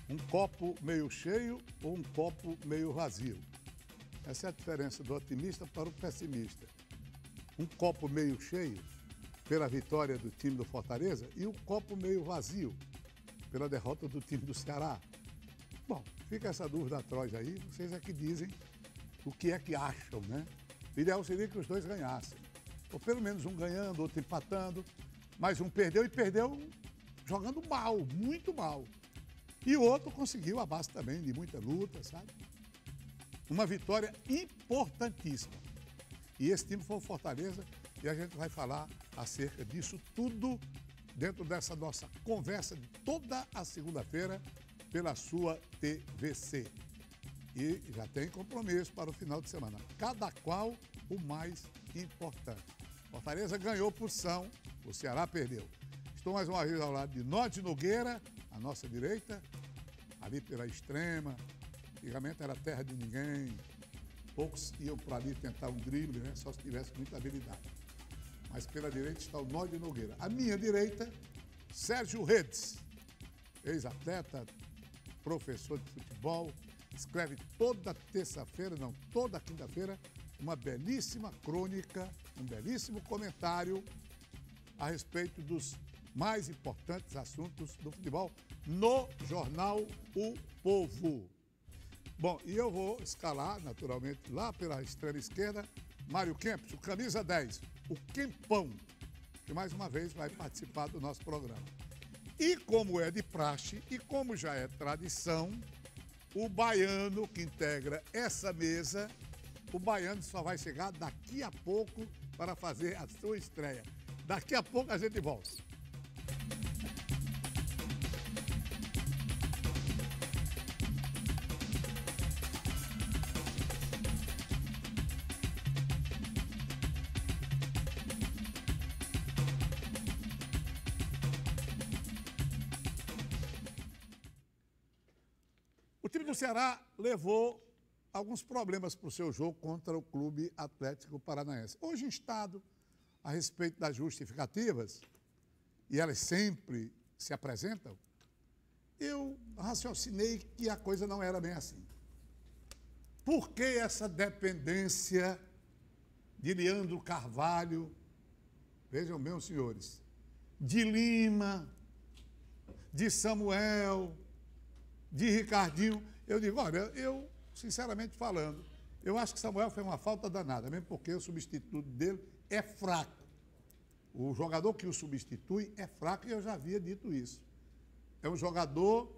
Um copo meio cheio ou um copo meio vazio? Essa é a diferença do otimista para o pessimista. Um copo meio cheio pela vitória do time do Fortaleza e um copo meio vazio pela derrota do time do Ceará. Bom, fica essa dúvida atroz aí, vocês é que dizem o que é que acham, né? O ideal seria que os dois ganhassem. Ou pelo menos um ganhando, outro empatando, mas um perdeu e perdeu jogando mal, muito mal. E o outro conseguiu a base também de muita luta, sabe? Uma vitória importantíssima. E esse time foi o Fortaleza e a gente vai falar acerca disso tudo dentro dessa nossa conversa de toda a segunda-feira pela sua TVC. E já tem compromisso para o final de semana. Cada qual o mais importante. Fortaleza ganhou por São, o Ceará perdeu. Estou mais uma vez ao lado de Norte Nogueira, à nossa direita, ali pela extrema. Antigamente era terra de ninguém. Poucos iam para ali tentar um drible, né? Só se tivesse muita habilidade. Mas pela direita está o Norte Nogueira. À minha direita, Sérgio Redes, ex-atleta, professor de futebol, escreve toda terça-feira, não, toda quinta-feira, uma belíssima crônica, um belíssimo comentário a respeito dos mais importantes assuntos do futebol no jornal O Povo. Bom, e eu vou escalar, naturalmente, lá pela extrema esquerda, Mário Kempis, o camisa 10, o Kempão, que mais uma vez vai participar do nosso programa. E como é de praxe e como já é tradição, o baiano que integra essa mesa, o baiano só vai chegar daqui a pouco para fazer a sua estreia. Daqui a pouco a gente volta. O time do Ceará levou alguns problemas para o seu jogo contra o Clube Atlético Paranaense. Hoje, instado a respeito das justificativas, e elas sempre se apresentam, eu raciocinei que a coisa não era bem assim. Por que essa dependência de Leandro Carvalho, vejam bem, os senhores, de Lima, de Samuel, de Ricardinho? Eu digo, olha, eu, sinceramente falando, eu acho que Samuel foi uma falta danada, mesmo porque o substituto dele é fraco. O jogador que o substitui é fraco e eu já havia dito isso. É um jogador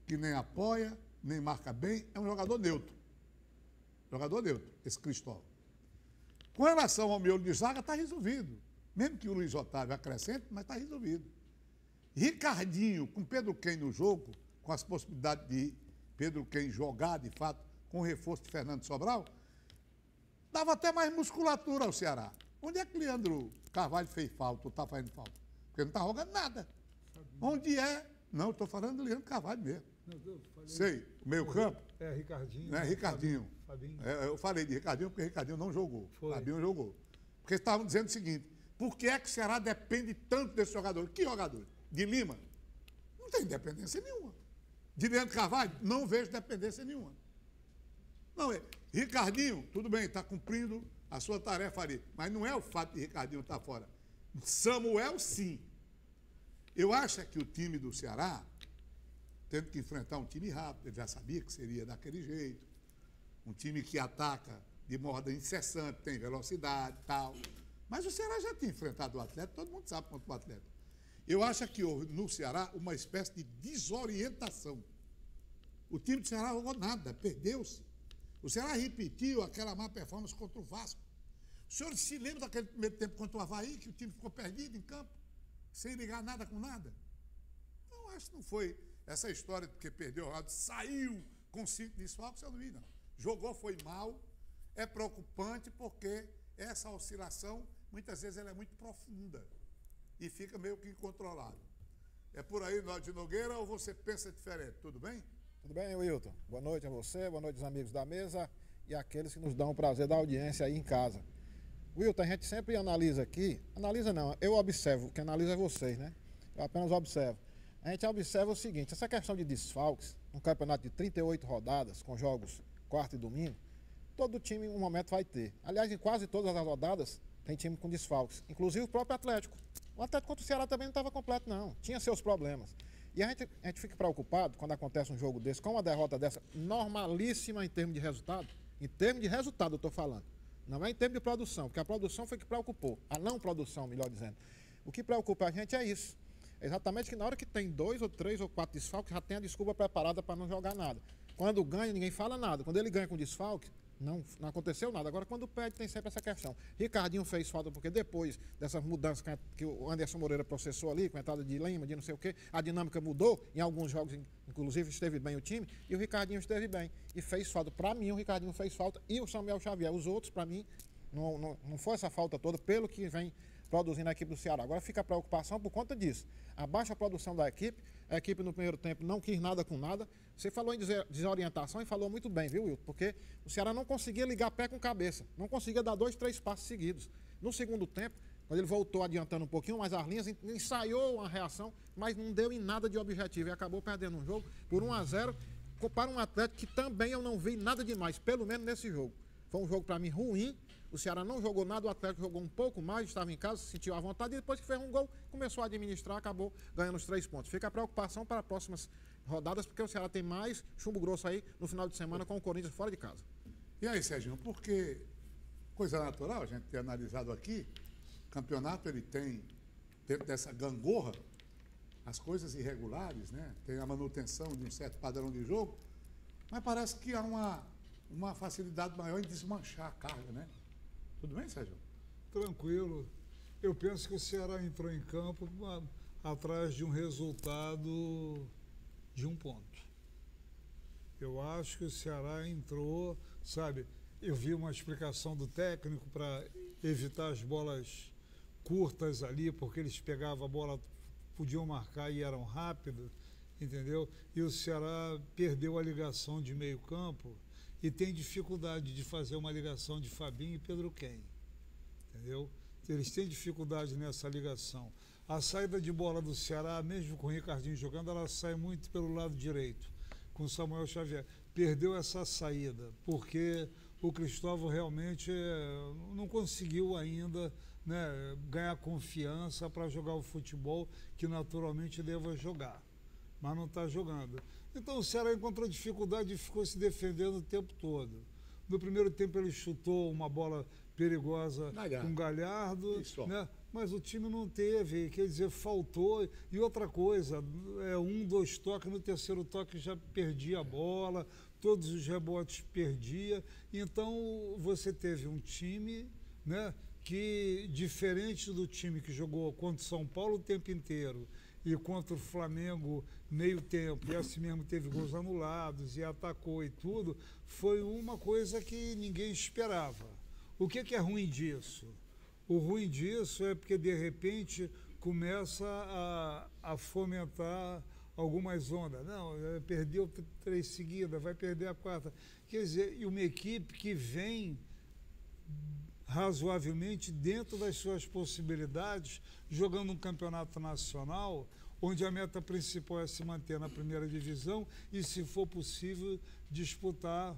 que nem apoia, nem marca bem, é um jogador neutro. Jogador neutro, esse Cristóvão. Com relação ao miolo de zaga, está resolvido. Mesmo que o Luiz Otávio acrescente, mas está resolvido. Ricardinho, com Pedro Quem no jogo, com as possibilidades de Pedro Quem jogar, de fato, com o reforço de Fernando Sobral, dava até mais musculatura ao Ceará. Onde é que Leandro Carvalho fez falta, ou está fazendo falta? Porque não está jogando nada. Onde é? Não, estou falando do Leandro Carvalho mesmo. Sei, o meio campo. É, Ricardinho. Né? Ricardinho. Fabinho. Eu falei de Ricardinho porque Ricardinho não jogou. Foi. Fabinho jogou. Porque estavam dizendo o seguinte, por que é que o Ceará depende tanto desse jogador? Que jogador? De Lima? Não tem dependência nenhuma. De Leandro Carvalho? Não vejo dependência nenhuma. Não, Ricardinho, tudo bem, está cumprindo a sua tarefa ali. Mas não é o fato de Ricardinho estar fora. Samuel, sim. Eu acho que o time do Ceará, tendo que enfrentar um time rápido, ele já sabia que seria daquele jeito. Um time que ataca de modo incessante, tem velocidade e tal. Mas o Ceará já tinha enfrentado o Atlético, todo mundo sabe quanto o Atlético. Eu acho que houve no Ceará uma espécie de desorientação. O time do Ceará não jogou nada, perdeu-se. O Ceará repetiu aquela má performance contra o Vasco. O senhor se lembra daquele primeiro tempo contra o Avaí, que o time ficou perdido em campo, sem ligar nada com nada? Não, acho que não foi essa história de que perdeu o rádio, saiu com 5 desfalques, eu não vi, não. Jogou, foi mal, é preocupante porque essa oscilação, muitas vezes, ela é muito profunda e fica meio que incontrolável. É por aí, Norte Nogueira, ou você pensa diferente? Tudo bem? Tudo bem, Wilton? Boa noite a você, boa noite aos amigos da mesa e àqueles que nos dão o prazer da audiência aí em casa. Wilton, a gente sempre analisa aqui, analisa não, eu observo, que analisa é vocês, né? Eu apenas observo. A a gente observa o seguinte, essa questão de desfalques, um campeonato de 38 rodadas, com jogos quarta e domingo, todo time em um momento vai ter. Aliás, em quase todas as rodadas tem time com desfalques, inclusive o próprio Atlético. O Atlético contra o Ceará também não estava completo, não. Tinha seus problemas. E a gente fica preocupado quando acontece um jogo desse, com uma derrota dessa, normalíssima em termos de resultado. Em termos de resultado, eu estou falando. Não é em termos de produção, porque a produção foi que preocupou. A não produção, melhor dizendo. O que preocupa a gente é isso. É exatamente que na hora que tem 2 ou 3 ou 4 desfalques, já tem a desculpa preparada para não jogar nada. Quando ganha, ninguém fala nada. Quando ele ganha com desfalque, não aconteceu nada. Agora, quando perde, tem sempre essa questão. Ricardinho fez falta porque depois dessas mudanças que o Anderson Moreira processou ali, com a entrada de Lima, de não sei o quê, a dinâmica mudou. Em alguns jogos, inclusive, esteve bem o time, e o Ricardinho esteve bem. E fez falta. Para mim, o Ricardinho fez falta e o Samuel Xavier. Os outros, para mim, não foi essa falta toda, pelo que vem produzindo a equipe do Ceará. Agora fica a preocupação por conta disso. A baixa produção da equipe, a equipe no primeiro tempo não quis nada com nada. Você falou em desorientação e falou muito bem, viu, Wilton? Porque o Ceará não conseguia ligar pé com cabeça, não conseguia dar 2, 3 passos seguidos. No segundo tempo, quando ele voltou adiantando um pouquinho mais as linhas, ensaiou uma reação, mas não deu em nada de objetivo e acabou perdendo um jogo por 1-0 para um Atlético que também eu não vi nada demais, pelo menos nesse jogo. Foi um jogo para mim ruim. O Ceará não jogou nada, o Atlético jogou um pouco mais, estava em casa, se sentiu à vontade, e depois que fez um gol, começou a administrar, acabou ganhando os 3 pontos. Fica a preocupação para as próximas rodadas, porque o Ceará tem mais chumbo grosso aí no final de semana com o Corinthians fora de casa. E aí, Serginho, porque coisa natural, a gente tem analisado aqui, o campeonato ele tem, dentro dessa gangorra, as coisas irregulares, né? Tem a manutenção de um certo padrão de jogo, mas parece que há uma facilidade maior em desmanchar a carga, né? Tudo bem, Sérgio? Tranquilo. Eu penso que o Ceará entrou em campo atrás de um resultado de 1 ponto. Eu acho que o Ceará entrou, sabe, eu vi uma explicação do técnico para evitar as bolas curtas ali, porque eles pegavam a bola, podiam marcar e eram rápidos, entendeu? E o Ceará perdeu a ligação de meio campo e tem dificuldade de fazer uma ligação de Fabinho e Pedro Quem, entendeu? Eles têm dificuldade nessa ligação. A saída de bola do Ceará, mesmo com o Ricardinho jogando, ela sai muito pelo lado direito, com o Samuel Xavier. Perdeu essa saída, porque o Cristóvão realmente não conseguiu ainda, né, ganhar confiança para jogar o futebol que naturalmente deva jogar, mas não está jogando. Então o Ceará encontrou dificuldade e ficou se defendendo o tempo todo. No primeiro tempo ele chutou uma bola perigosa com Galhardo, né? Mas o time não teve, quer dizer, faltou. E outra coisa, 1, 2 toques, no terceiro toque já perdia a bola, todos os rebotes perdia. Então você teve um time, né, que, diferente do time que jogou contra o São Paulo o tempo inteiro, e contra o Flamengo meio tempo, e assim mesmo teve gols anulados, e atacou e tudo, foi uma coisa que ninguém esperava. O que é ruim disso? O ruim disso é porque, de repente, começa a fomentar algumas ondas. Não, perdeu 3 seguidas, vai perder a 4ª. Quer dizer, e uma equipe que vem razoavelmente dentro das suas possibilidades, jogando um campeonato nacional, onde a meta principal é se manter na primeira divisão e, se for possível, disputar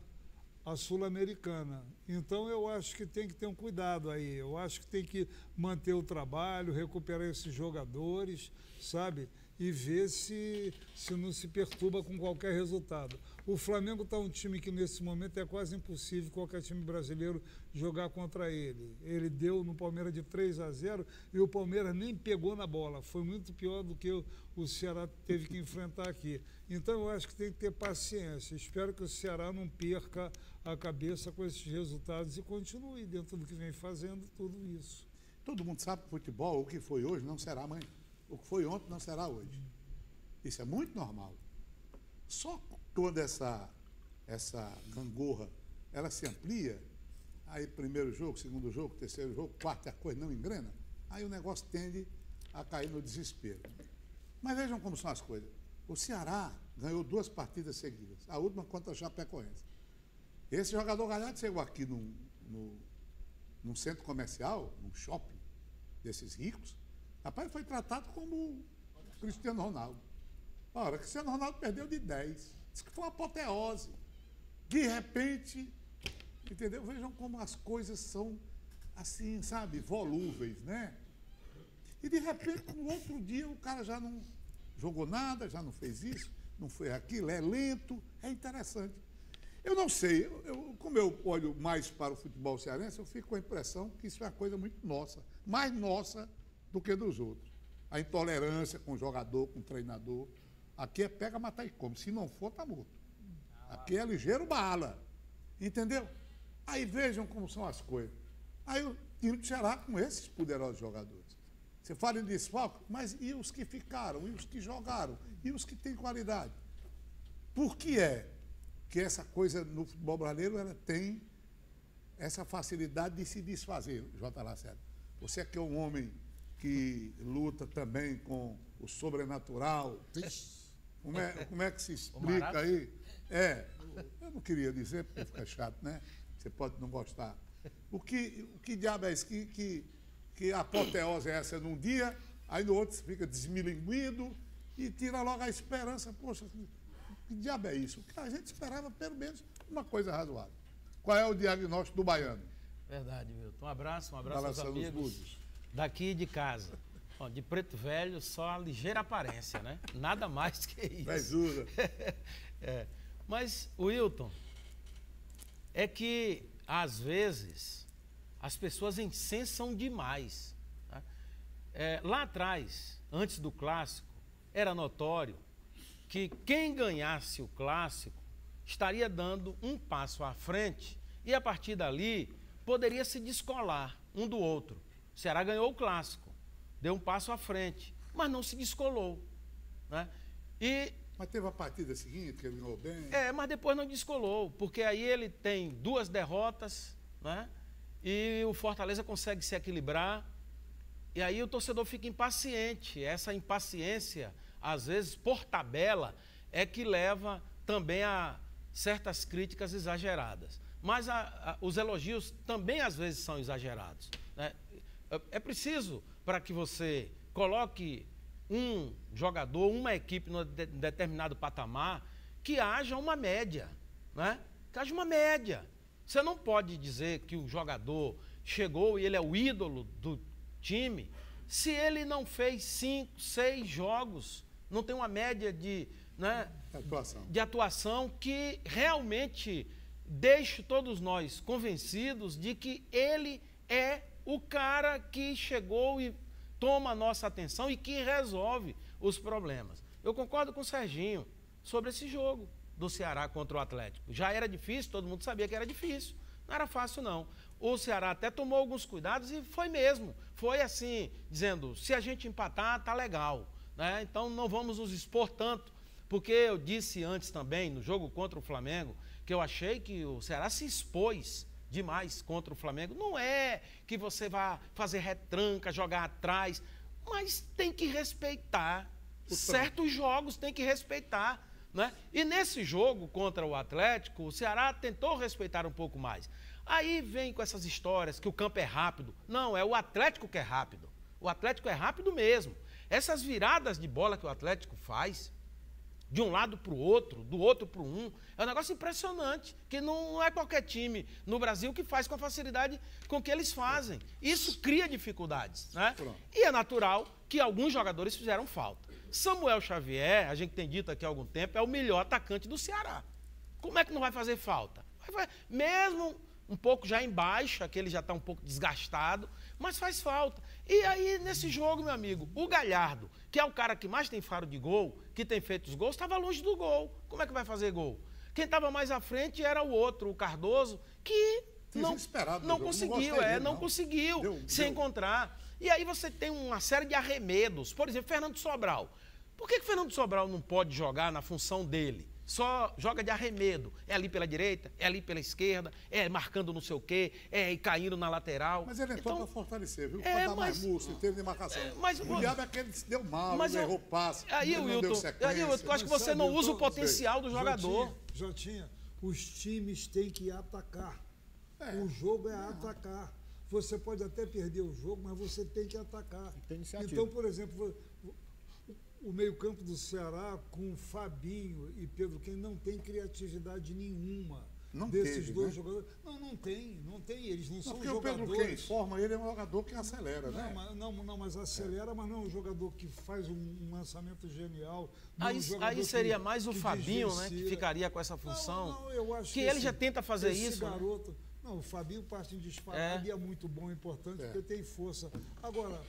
a Sul-Americana. Então eu acho que tem que ter um cuidado aí, eu acho que tem que manter o trabalho, recuperar esses jogadores, sabe? E ver se não se perturba com qualquer resultado. O Flamengo está um time que nesse momento é quase impossível qualquer time brasileiro jogar contra ele. Ele deu no Palmeiras de 3-0 e o Palmeiras nem pegou na bola. Foi muito pior do que o Ceará teve que enfrentar aqui. Então eu acho que tem que ter paciência. Espero que o Ceará não perca a cabeça com esses resultados e continue dentro do que vem fazendo tudo isso. Todo mundo sabe que futebol, o que foi hoje não será amanhã. O que foi ontem não será hoje. Isso é muito normal. Só quando essa gangorra ela se amplia, aí primeiro jogo, segundo jogo, terceiro jogo, quarta, a coisa não engrena, aí o negócio tende a cair no desespero. Mas vejam como são as coisas. O Ceará ganhou 2 partidas seguidas, a última contra a Chapecoense. Esse jogador Galhardo chegou aqui num centro comercial, num shopping desses ricos. Rapaz, foi tratado como Cristiano Ronaldo. Ora, Cristiano Ronaldo perdeu de 10. Diz que foi uma apoteose. De repente, entendeu? Vejam como as coisas são assim, sabe, volúveis, né? E de repente, no outro dia, o cara já não jogou nada, já não fez isso, não foi aquilo, é lento, é interessante. Eu não sei, como eu olho mais para o futebol cearense, eu fico com a impressão que isso é uma coisa muito nossa, mais nossa do que dos outros. A intolerância com o jogador, com o treinador. Aqui é pega, matar e come. Se não for, tá morto. Aqui é ligeiro bala. Entendeu? Aí vejam como são as coisas. Aí o time do Ceará com esses poderosos jogadores. Você fala em desfalque, mas e os que ficaram? E os que jogaram? E os que têm qualidade? Por que é que essa coisa no futebol brasileiro ela tem essa facilidade de se desfazer, J. Lacerda? Você que é um homem que luta também com o sobrenatural. Como é que se explica aí? Eu não queria dizer, porque fica chato, né? Você pode não gostar. O que diabo é isso? Que apoteose é essa num dia, aí no outro você fica desmilinguido e tira logo a esperança. Poxa, que diabo é isso? A gente esperava pelo menos uma coisa razoável. Qual é o diagnóstico do baiano? Verdade, Milton. Um abraço aos amigos daqui de casa. Ó, de Preto Velho, só a ligeira aparência, né? Nada mais que isso. Bezuda. Mas, Wilton, é que, às vezes, as pessoas insensam demais. Tá? Lá atrás, antes do clássico, era notório que quem ganhasse o clássico estaria dando um passo à frente e, a partir dali, poderia se descolar um do outro. O Ceará ganhou o clássico, deu um passo à frente, mas não se descolou. Né? Mas teve a partida seguinte, que ele ganhou bem. Mas depois não descolou, porque aí ele tem 2 derrotas, né? E o Fortaleza consegue se equilibrar, e aí o torcedor fica impaciente. Essa impaciência, às vezes, por tabela, é que leva também a certas críticas exageradas. Mas os elogios também, às vezes, são exagerados. Né? É preciso, para que você coloque um jogador, uma equipe num determinado patamar, que haja uma média. Né? Que haja uma média. Você não pode dizer que o jogador chegou e ele é o ídolo do time, se ele não fez 5, 6 jogos, não tem uma média de atuação que realmente deixe todos nós convencidos de que ele é o cara que chegou e toma a nossa atenção e que resolve os problemas. Eu concordo com o Serginho sobre esse jogo do Ceará contra o Atlético. Já era difícil, todo mundo sabia que era difícil. Não era fácil, não. O Ceará até tomou alguns cuidados e foi mesmo. Foi assim, dizendo, se a gente empatar, tá legal. Né? Então não vamos nos expor tanto, porque eu disse antes também, no jogo contra o Flamengo, que eu achei que o Ceará se expôs demais contra o Flamengo. Não é que você vá fazer retranca, jogar atrás, mas tem que respeitar. Certos jogos tem que respeitar. Né? E nesse jogo contra o Atlético, o Ceará tentou respeitar um pouco mais. Aí vem com essas histórias que o campo é rápido. Não, é o Atlético que é rápido. O Atlético é rápido mesmo. Essas viradas de bola que o Atlético faz, de um lado para o outro, do outro para um negócio impressionante, que não é qualquer time no Brasil que faz com a facilidade com que eles fazem. Isso cria dificuldades. Né? E é natural que alguns jogadores fizeram falta. Samuel Xavier, a gente tem dito aqui há algum tempo, é o melhor atacante do Ceará. Como é que não vai fazer falta? Mesmo um pouco já em baixa, que ele já está um pouco desgastado, mas faz falta. E aí, nesse jogo, meu amigo, o Galhardo, que é o cara que mais tem faro de gol, que tem feito os gols, estava longe do gol. Como é que vai fazer gol? Quem estava mais à frente era o outro, o Cardoso, que não conseguiu se encontrar. E aí você tem uma série de arremedos. Por exemplo, Fernando Sobral. Por que Fernando Sobral não pode jogar na função dele? Só joga de arremedo. É ali pela direita, é ali pela esquerda, é marcando não sei o quê, é caindo na lateral. Mas ele entrou para fortalecer, viu? Para dar mais músculo, teve de marcação. O diabo é que ele se deu mal, ele errou passe, aí, Wilton, eu acho que você não usa o potencial do jogador. Jotinha, os times têm que atacar. O jogo é atacar. Você pode até perder o jogo, mas você tem que atacar. Tem iniciativa. Então, por exemplo, o meio-campo do Ceará com Fabinho e Pedro Quem não tem criatividade nenhuma. Não desses teve, dois né? jogadores. Não tem. Eles não são Porque jogadores. o Pedro Quem forma, ele é um jogador que acelera, né? Mas acelera, mas não é um jogador que faz um lançamento genial. Aí seria mais o Fabinho, né, que ficaria com essa função. Eu acho que ele já tenta fazer isso. Garoto, Não, o Fabinho parte em disparado e é muito bom, importante, porque tem força. Agora,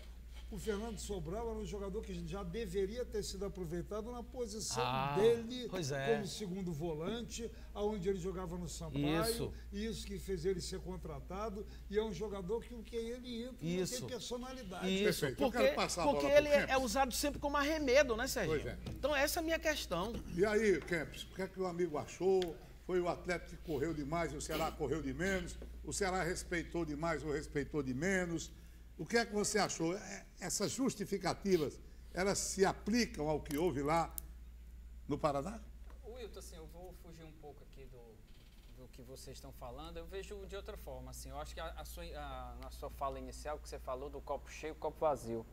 o Fernando Sobral era um jogador que já deveria ter sido aproveitado na posição dele como segundo volante, aonde ele jogava no Sampaio. Isso que fez ele ser contratado. E é um jogador que o que ele entra não tem personalidade. Isso, porque ele é usado sempre como arremedo, né, Sérgio? Pois é. Então essa é a minha questão. E aí, Kempis, o que é que o amigo achou? Foi o Atlético que correu demais e o Ceará correu de menos? O Ceará respeitou demais ou respeitou de menos? O que é que você achou? Essas justificativas, elas se aplicam ao que houve lá no Paraná? Wilton, assim, eu vou fugir um pouco aqui do que vocês estão falando. Eu vejo de outra forma, assim. Eu acho que na sua fala inicial, que você falou do copo cheio, copo vazio.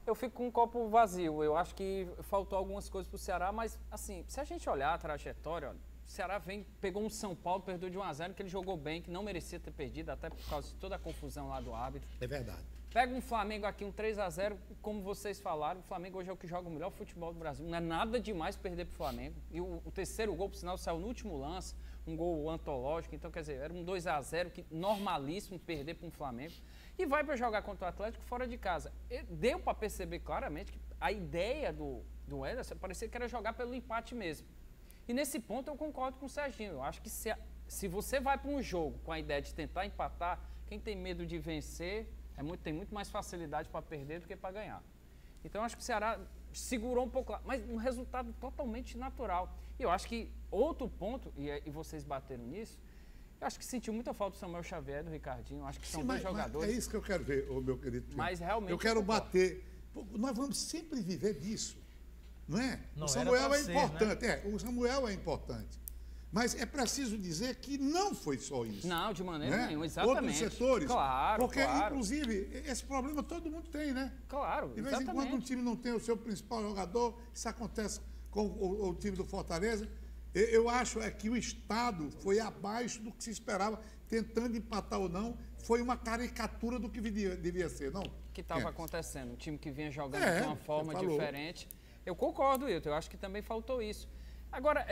Eu fico com um copo vazio. Eu acho que faltou algumas coisas para o Ceará, mas, assim, se a gente olhar a trajetória, olha, o Ceará pegou um São Paulo, perdeu de 1-0, que ele jogou bem, que não merecia ter perdido, até por causa de toda a confusão lá do árbitro. É verdade. Pega um Flamengo aqui, um 3-0, como vocês falaram, o Flamengo hoje é o que joga o melhor futebol do Brasil. Não é nada demais perder pro Flamengo. E o terceiro gol, por sinal, saiu no último lance, um gol antológico. Então, quer dizer, era um 2-0, que normalíssimo perder para um Flamengo. E vai para jogar contra o Atlético fora de casa. Deu para perceber claramente que a ideia do Ederson parecia que era jogar pelo empate mesmo. E nesse ponto eu concordo com o Serginho. Eu acho que se você vai para um jogo com a ideia de tentar empatar, quem tem medo de vencer tem muito mais facilidade para perder do que para ganhar. Então eu acho que o Ceará segurou um pouco lá, mas um resultado totalmente natural. E eu acho que outro ponto, e vocês bateram nisso, eu acho que sentiu muita falta do Samuel Xavier e do Ricardinho. Eu acho que são dois jogadores. É isso que eu quero ver, meu querido. Mas realmente eu quero bater. Nós vamos sempre viver disso. Não é? Não, o Samuel é importante, né? O Samuel é importante. Mas é preciso dizer que não foi só isso. Não, de maneira nenhuma, exatamente. Outros setores. Claro, porque, inclusive, esse problema todo mundo tem, né? Claro, de vez em quando um time não tem o seu principal jogador, isso acontece com o time do Fortaleza. Eu acho que o Estado foi abaixo do que se esperava, tentando empatar ou não, foi uma caricatura do que devia ser, não? Que estava acontecendo, um time que vinha jogando de uma forma diferente. Eu concordo, Wilton, eu acho que também faltou isso. Agora,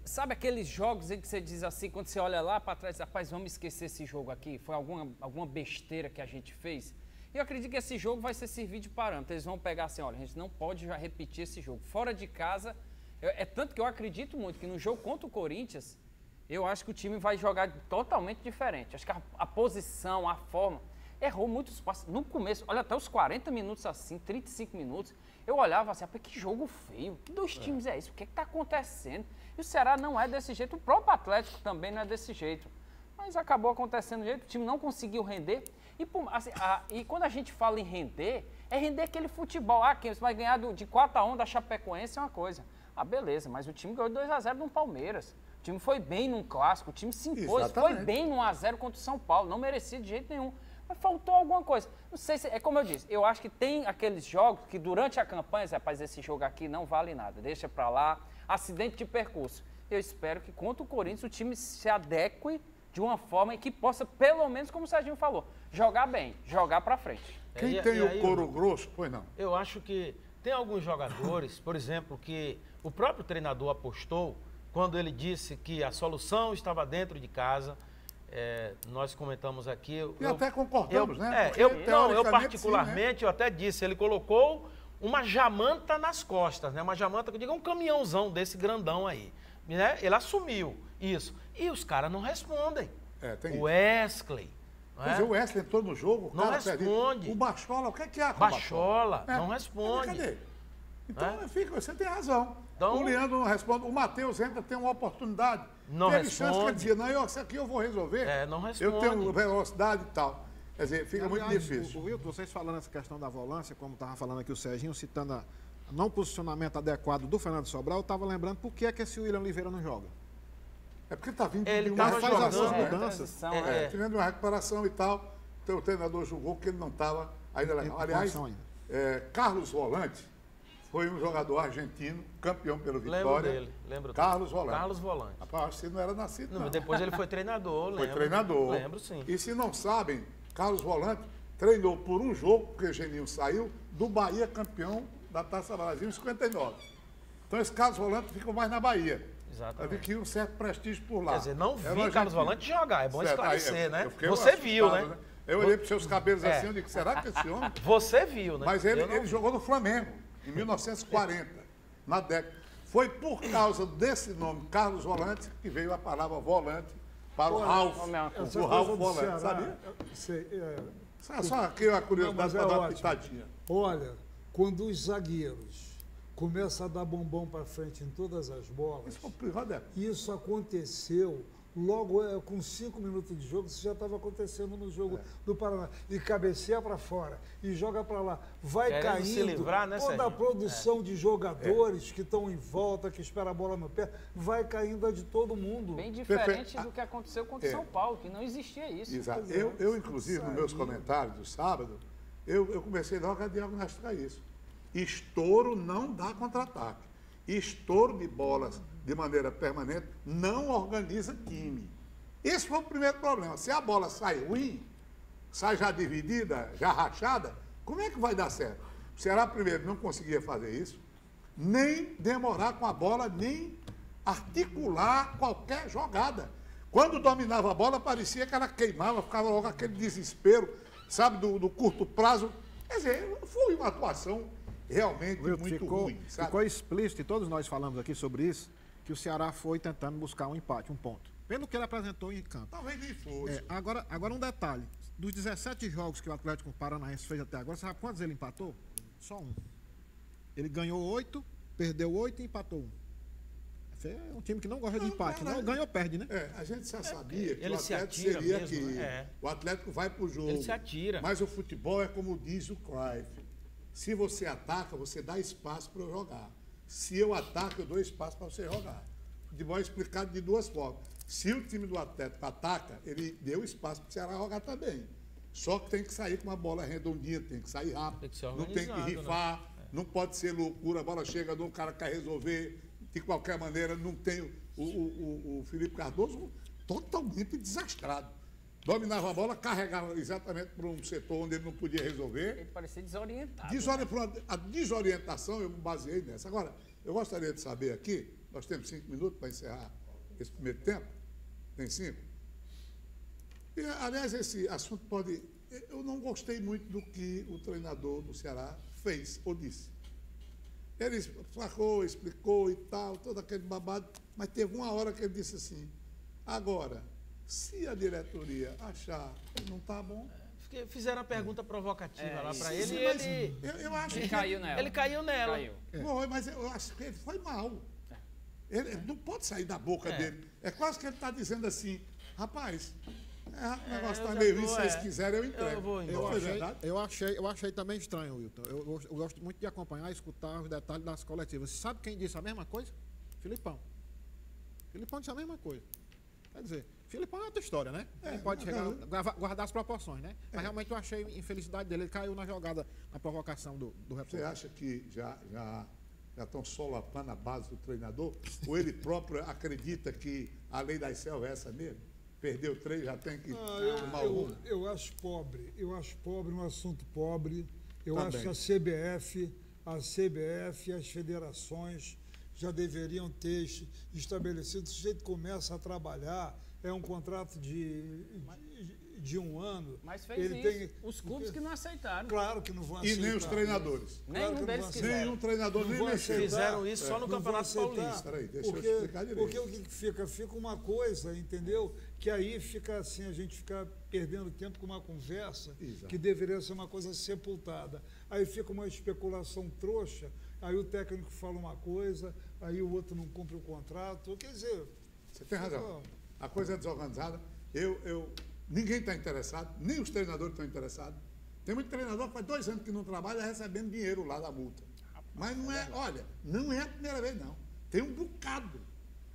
sabe aqueles jogos em que você diz assim, quando você olha lá para trás, rapaz, vamos esquecer esse jogo aqui, foi alguma besteira que a gente fez? E eu acredito que esse jogo vai ser servir de parâmetro. Eles vão pegar assim, olha, a gente não pode já repetir esse jogo. Fora de casa, tanto que eu acredito muito que no jogo contra o Corinthians, eu acho que o time vai jogar totalmente diferente. Acho que a posição, a forma, errou muitos passos. No começo, olha, até os 40 minutos assim, 35 minutos, eu olhava assim, que jogo feio, que dois times é isso, o que está acontecendo? E o Ceará não é desse jeito, o próprio Atlético também não é desse jeito. Mas acabou acontecendo do jeito, o time não conseguiu render. E quando a gente fala em render, é render aquele futebol. Quem vai ganhar de 4-1 da Chapecoense é uma coisa. Beleza, mas o time ganhou 2-0 no Palmeiras. O time foi bem num clássico, o time se impôs, foi bem no 1-0 contra o São Paulo, não merecia de jeito nenhum. Mas faltou alguma coisa. Não sei se... É como eu disse, eu acho que tem aqueles jogos que durante a campanha, rapaz, esse jogo aqui não vale nada, deixa pra lá, acidente de percurso. Eu espero que contra o Corinthians o time se adeque de uma forma que possa, pelo menos, como o Serginho falou, jogar bem, jogar pra frente. Quem tem o couro grosso, pois não? Eu acho que tem alguns jogadores, por exemplo, que o próprio treinador apostou quando ele disse que a solução estava dentro de casa. Nós comentamos aqui. E até concordamos, né? Eu particularmente, sim, né? Eu até disse, ele colocou uma jamanta nas costas, né? Uma jamanta, que eu digo, um caminhãozão desse grandão aí. Né? Ele assumiu isso. E os caras não respondem. O Wesley. Quer dizer, o Wesley entrou no jogo, não responde. O Bachola, o que é que há com Bachola? Não responde. Cadê? Então, você tem razão. Então, o Leandro não responde. O Matheus entra, tem uma oportunidade. Não teve responde. chance, quer dizer, não, isso aqui eu vou resolver. Não responde. Eu tenho velocidade e tal. Quer dizer, fica muito difícil. O Wilton, vocês falando essa questão da volância, como estava falando aqui o Serginho, citando o não posicionamento adequado do Fernando Sobral, eu estava lembrando por que esse William Oliveira não joga. É porque está vindo ele de uma faz jogando, as mudanças. Tivendo uma recuperação e tal. Então, o treinador julgou que ele não estava ainda legal. Aliás, Carlos Volante foi um jogador argentino, campeão pelo Vitória. Lembro dele, lembro. Carlos Volante. Carlos Volante. Rapaz, acho que você não era nascido, não. Depois ele foi treinador, lembro. Foi treinador. Lembro, sim. E se não sabem, Carlos Volante treinou por um jogo, porque o Geninho saiu, do Bahia campeão da Taça Brasil em 59. Então esse Carlos Volante ficou mais na Bahia. Exatamente. Havia um certo prestígio por lá. Quer dizer, não Era vi Carlos Volante jogar, é bom certo, esclarecer, aí, né? fiquei Você assustado, viu, né? Eu olhei para os seus cabelos assim, eu digo, será que esse homem... Você viu, né? Mas ele jogou no Flamengo, em 1940, na década. Foi por causa desse nome, Carlos Volante, que veio a palavra volante para o Ralf. O Ralf Volante, sabia? Só aqui a curiosidade para dar uma pitadinha. Olha, quando os zagueiros começam a dar bombom para frente em todas as bolas, isso aconteceu logo com 5 minutos de jogo, isso já estava acontecendo no jogo do Paraná. E cabeceia para fora e joga para lá. Vai querendo caindo se livrar, né, toda a Sérgio? produção de jogadores que estão em volta, que espera a bola no pé, vai caindo a de todo mundo. Bem diferente do que aconteceu contra o São Paulo, que não existia isso. Exato. Eu, inclusive, nos meus comentários do sábado, eu comecei logo a diagnosticar isso. Estouro não dá contra-ataque. Estouro de bolas de maneira permanente não organiza time. Esse foi o primeiro problema. Se a bola sai ruim, sai já dividida, já rachada, como é que vai dar certo? O Ceará, primeiro, não conseguia fazer isso, nem demorar com a bola, nem articular qualquer jogada. Quando dominava a bola, parecia que ela queimava, ficava logo aquele desespero, sabe, do curto prazo. Quer dizer, foi uma atuação realmente muito ruim. Sabe? Ficou explícito, e todos nós falamos aqui sobre isso, que o Ceará foi tentando buscar um empate, um ponto. Pelo que ele apresentou em campo. Talvez nem fosse. Agora um detalhe. Dos 17 jogos que o Atlético Paranaense fez até agora, você sabe quantos ele empatou? Só um. Ele ganhou 8, perdeu 8 e empatou 1. Esse é um time que não gosta de empate. Não ganha ou perde, né? A gente já sabia que ele o se Atlético atira seria mesmo, aqui. né? O Atlético vai pro jogo. Ele se atira. Mas o futebol é como diz o Cruyff. Se você ataca, você dá espaço para eu jogar. Se eu ataco, eu dou espaço para você jogar. O futebol é explicado de duas formas. Se o time do Atlético ataca, ele deu espaço para o Ceará jogar também. Só que tem que sair com uma bola redondinha, tem que sair rápido. Tem que ser não tem que rifar, né? Não pode ser loucura, a bola chega, o cara quer resolver de qualquer maneira. Não tem o Felipe Cardoso totalmente desastrado. Dominava a bola, carregava exatamente para um setor onde ele não podia resolver. Ele parecia desorientado. A desorientação, eu me baseei nessa. Agora, eu gostaria de saber aqui, nós temos 5 minutos para encerrar esse primeiro tempo. Tem 5? E, aliás, esse assunto pode... Eu não gostei muito do que o treinador do Ceará fez ou disse. Ele flacou, explicou e tal, todo aquele babado, mas teve uma hora que ele disse assim, agora... Se a diretoria achar que não está bom... Fizeram a pergunta provocativa lá para ele e eu acho ele que caiu nela. Ele caiu nela. Foi, mas eu acho que ele foi mal. Ele não pode sair da boca dele. É quase que ele está dizendo assim, rapaz, o negócio está meio ruim, se vocês quiserem, eu entrego. Eu vou embora. Eu achei também estranho, Wilton. Eu gosto muito de acompanhar e escutar os detalhes das coletivas. Sabe quem disse a mesma coisa? Filipão. Filipão disse a mesma coisa. Quer dizer, Filipão é outra história, né? Ele pode chegar, guardar as proporções, né? Mas realmente eu achei a infelicidade dele. Ele caiu na jogada, na provocação do repórter. Você acha que já estão solapando a base do treinador? Ou ele próprio acredita que a lei das selvas é essa mesmo? Perdeu 3, já tem que tomar o rumo? Eu acho pobre. Eu acho pobre, um assunto pobre. Eu Tá acho bem. que a CBF e as federações já deveriam ter estabelecido. Se o jeito começa a trabalhar, é um contrato de 1 ano. Mas fez isso. Os clubes que não aceitaram. Claro que não vão E aceitar. nem os treinadores. Nenhum deles quiseram. Nenhum treinador nem mexeu. Fizeram isso só no Não Campeonato vão aceitar, Paulista. Peraí, deixa eu explicar direito. Porque o que fica? Fica uma coisa, entendeu? Que aí fica assim, a gente fica perdendo tempo com uma conversa Exato. que deveria ser uma coisa sepultada. Aí fica uma especulação trouxa, aí o técnico fala uma coisa, aí o outro não cumpre o contrato. Quer dizer... Você tem razão. A coisa é desorganizada. Ninguém está interessado, nem os treinadores estão interessados. Tem muito treinador que faz 2 anos que não trabalha recebendo dinheiro lá da multa. Mas não é, olha, não é a primeira vez, não. Tem um bocado.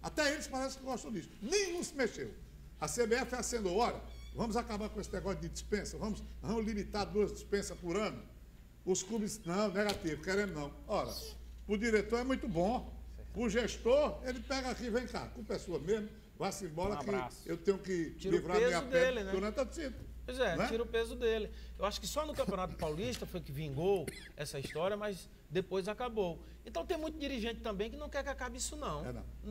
Até eles parecem que gostam disso. Nenhum se mexeu. A CBF acenou, olha, vamos acabar com esse negócio de dispensa, vamos limitar 2 dispensas por ano. Os clubes, não, negativo, queremos não. Ora, Para o diretor é muito bom. Para o gestor, ele pega aqui, vem cá, a culpa é sua mesmo, vá-se embora que eu tenho que livrar minha pele durante a torcida. Pois tira o peso dele. Eu acho que só no Campeonato Paulista foi que vingou essa história, mas depois acabou. Então tem muito dirigente também que não quer que acabe isso, não.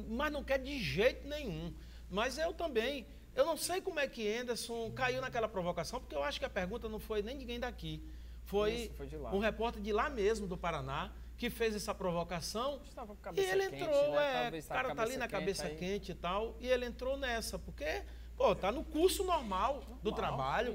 Mas não quer de jeito nenhum. Mas eu também, eu não sei como é que Anderson caiu naquela provocação, porque eu acho que a pergunta não foi nem ninguém daqui. Foi um repórter de lá mesmo, do Paraná, que fez essa provocação e ele entrou, o cara tá ali na cabeça quente e tal, e ele entrou nessa, porque, tá no curso normal do trabalho,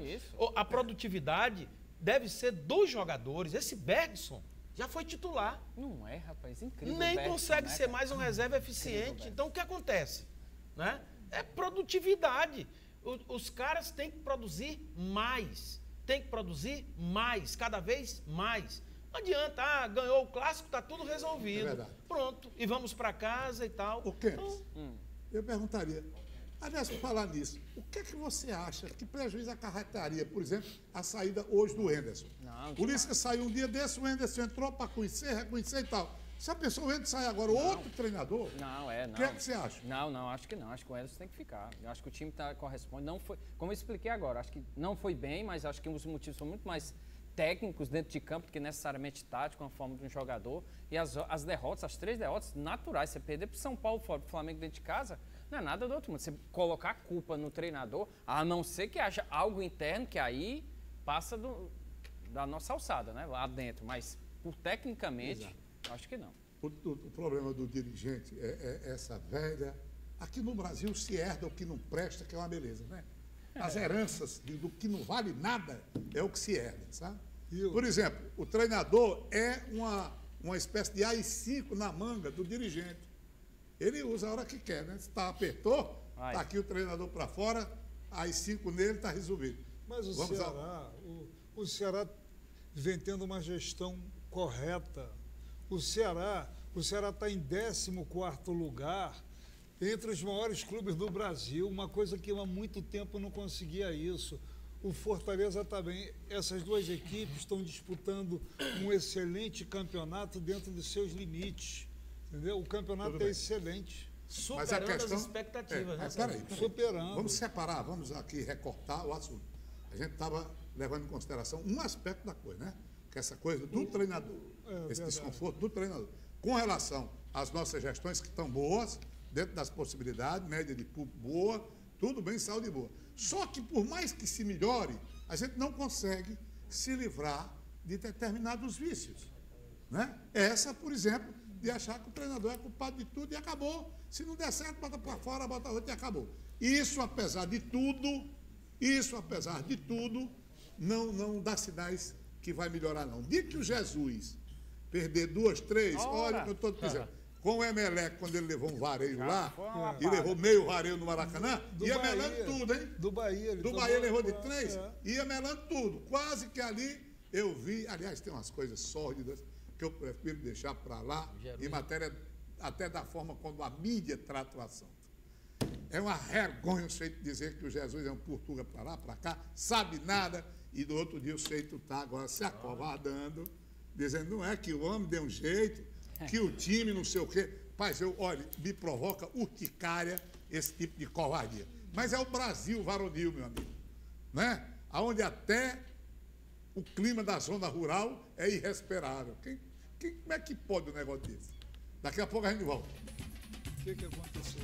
a produtividade deve ser dos jogadores. Esse Bergson já foi titular. Não é, rapaz, incrível. Nem consegue ser mais um reserva eficiente. Então, o que acontece? Né? É produtividade. Os caras têm que produzir mais, cada vez mais. Não adianta, ganhou o clássico, está tudo resolvido. É verdade. Pronto, e vamos para casa e tal. O Kempis, eu perguntaria, aliás, por falar nisso, o que é que você acha que prejuízo acarretaria, por exemplo, a saída hoje do Anderson? O Lisca saiu um dia desse, o Anderson entrou para reconhecer e tal. Se a pessoa entra e sai agora outro treinador, o que é que você acha? Não, acho que não. Acho que o Anderson tem que ficar. Eu acho que o time corresponde. Não foi, como eu expliquei agora, acho que não foi bem, mas acho que os motivos são muito mais técnicos dentro de campo do que necessariamente tático, uma forma de um jogador. E as derrotas, as 3 derrotas naturais, você perder para o São Paulo fora, para o Flamengo dentro de casa, não é nada do outro mundo. Você colocar a culpa no treinador, a não ser que haja algo interno que aí passa da nossa alçada, né? Lá dentro. Mas, tecnicamente, acho que não. O problema do dirigente é essa velha... Aqui no Brasil se herda o que não presta, que é uma beleza, né? As heranças do que não vale nada é o que se herda, sabe? Por exemplo, o treinador é uma espécie de AI-5 na manga do dirigente. Ele usa a hora que quer, né? Se apertou, está aqui o treinador para fora, AI-5 nele, está resolvido. Mas o Ceará vem tendo uma gestão correta. O Ceará está em 14º lugar entre os maiores clubes do Brasil, uma coisa que há muito tempo não conseguia isso. O Fortaleza também. Essas duas equipes estão disputando um excelente campeonato dentro dos seus limites. Entendeu? O campeonato é excelente. Superando as expectativas, né? Peraí. Superando. Vamos separar, vamos aqui recortar o assunto. A gente estava levando em consideração um aspecto da coisa, né? Que é essa coisa do treinador, esse desconforto do treinador. Com relação às nossas gestões, que estão boas, dentro das possibilidades, média de público boa, tudo bem, saúde boa. Só que, por mais que se melhore, a gente não consegue se livrar de determinados vícios. Né? Essa, por exemplo, de achar que o treinador é culpado de tudo e acabou. Se não der certo, bota para fora, bota outro e acabou. Isso, apesar de tudo, não dá sinais que vai melhorar, não. Dia que o Jesus perder 2, 3, olha o que eu estou dizendo. Com o Emelec, quando ele levou um vareio lá, e levou meio vareio no Maracanã, ia melando tudo, hein? Do Bahia. Do Bahia levou de 3, ia melando tudo. Quase que ali eu vi, aliás, tem umas coisas sórdidas que eu prefiro deixar para lá, em matéria até da forma como a mídia trata o assunto. É uma vergonha o sujeito dizer que o Jesus é um portuga para lá, para cá, sabe nada, e do outro dia o sujeito está agora se acovardando, dizendo, não é que o homem deu um jeito, que o time não sei o quê. Paz, olha, me provoca urticária esse tipo de covardia. Mas é o Brasil varonil, meu amigo. Né? Onde até o clima da zona rural é irrespirável. Como é que pode um negócio desse? Daqui a pouco a gente volta. O que aconteceu?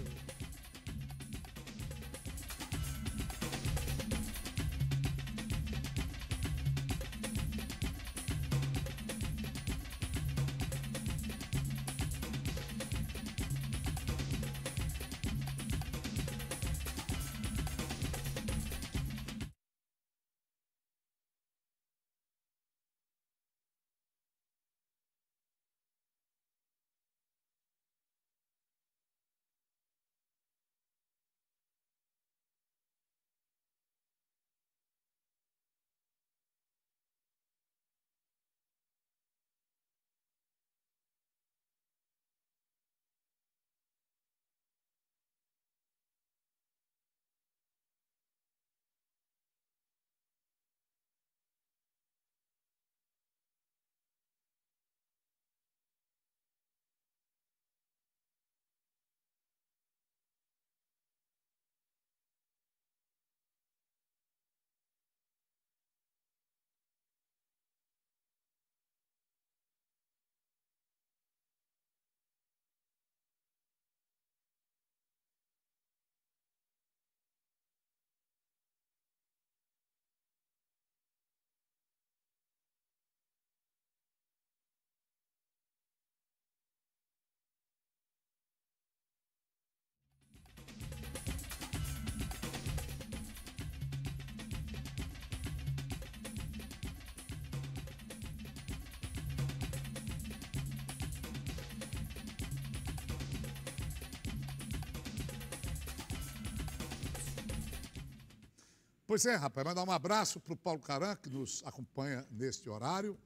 Pois é, rapaz, mandar um abraço para o Paulo Caran, que nos acompanha neste horário.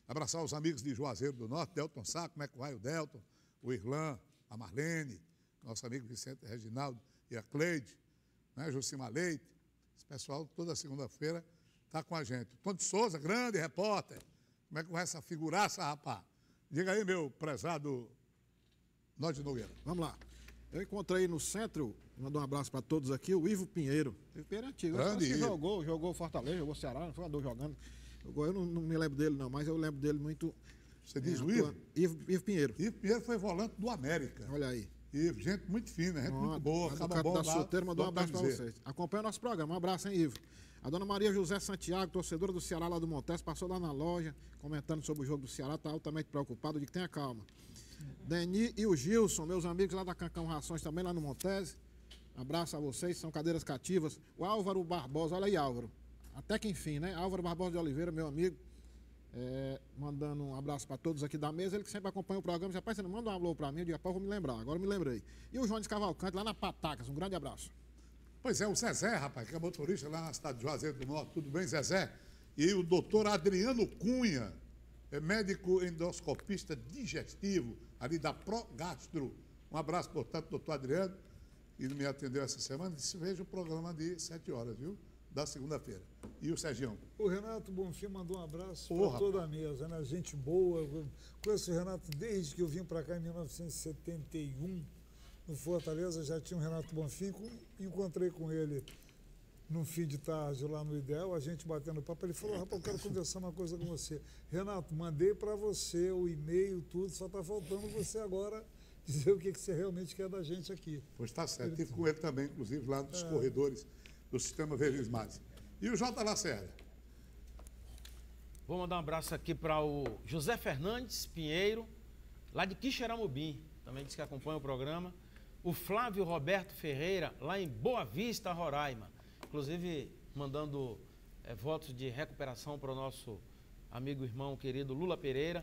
Abraçar os amigos de Juazeiro do Norte, Delton Sá, como é que vai o Delton, o Irlan, a Marlene, nosso amigo Vicente Reginaldo e a Cleide, né, Jucima Leite. Esse pessoal, toda segunda-feira, está com a gente. O Tony Souza, grande repórter. Como é que vai essa figuraça, rapaz? Diga aí, meu prezado Norte Nogueira. Vamos lá. Eu encontrei no centro, mandou um abraço para todos aqui, o Ivo Pinheiro. O Ivo Pinheiro é antigo, grande que jogou Fortaleza, jogou Ceará, não foi andou jogando. Eu não me lembro dele não, mas eu lembro dele muito. Você diz o Ivo? Ivo Pinheiro. Ivo Pinheiro foi volante do América. Olha aí. Ivo, gente muito fina, gente muito boa. Acaba bom da Solteiro mandou um abraço para vocês. Acompanha o nosso programa. Um abraço, hein, Ivo. A dona Maria José Santiago, torcedora do Ceará lá do Montes, passou lá na loja, comentando sobre o jogo do Ceará, está altamente preocupado, de que tenha calma. Deni e o Gilson, meus amigos lá da Cancão Rações, também lá no Montes. Abraço a vocês, são cadeiras cativas. O Álvaro Barbosa, olha aí, Álvaro. Até que enfim, né? Álvaro Barbosa de Oliveira, meu amigo, mandando um abraço para todos aqui da mesa, ele que sempre acompanha o programa. Rapaz, você não manda um alô para mim, eu digo, vou me lembrar, agora eu me lembrei. E o Jones Cavalcante, lá na Patacas, um grande abraço. Pois é, o Zezé, rapaz, que é motorista lá na cidade de Juazeiro do Norte. Tudo bem, Zezé? E o doutor Adriano Cunha, é médico endoscopista digestivo, ali da Progastro. Um abraço, portanto, doutor Adriano, que me atendeu essa semana. Disse, veja o programa de 7 horas, viu? Da segunda-feira. E o Sergião? O Renato Bonfim mandou um abraço para toda a mesa, né? Gente boa. Eu conheço o Renato desde que eu vim para cá em 1971. No Fortaleza já tinha o Renato Bonfim. Encontrei com ele num fim de tarde lá no Ideal, a gente batendo papo. Ele falou, rapaz, eu quero conversar uma coisa com você. Renato, mandei para você o e-mail, tudo, só está faltando você agora dizer o que você realmente quer da gente aqui. Pois está certo. Estive com ele também, inclusive, lá nos corredores do Sistema Verdes Mares. E o J. Lacerda? Vou mandar um abraço aqui para o José Fernandes Pinheiro, lá de Quixeramobim, também disse que acompanha o programa. O Flávio Roberto Ferreira, lá em Boa Vista, Roraima. Inclusive, mandando votos de recuperação para o nosso amigo, irmão, querido Lula Pereira.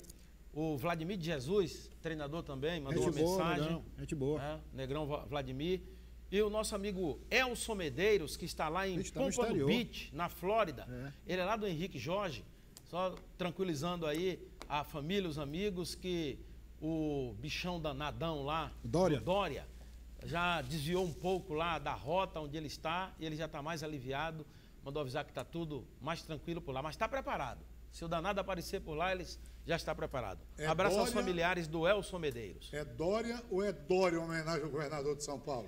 O Vladimir de Jesus, treinador também, mandou uma mensagem. Gente boa. Negrão Vladimir. E o nosso amigo Elson Medeiros, que está lá em Pompano Beach, na Flórida. Ele é lá do Henrique Jorge. Só tranquilizando aí a família, os amigos, que o bichão danadão lá, Dória, já desviou um pouco lá da rota onde ele está e ele já está mais aliviado. Mandou avisar que está tudo mais tranquilo por lá, mas está preparado. Se o danado aparecer por lá, eles já está preparado. Abraço aos familiares do Elson Medeiros. É Dória ou é Dória, uma homenagem ao governador de São Paulo?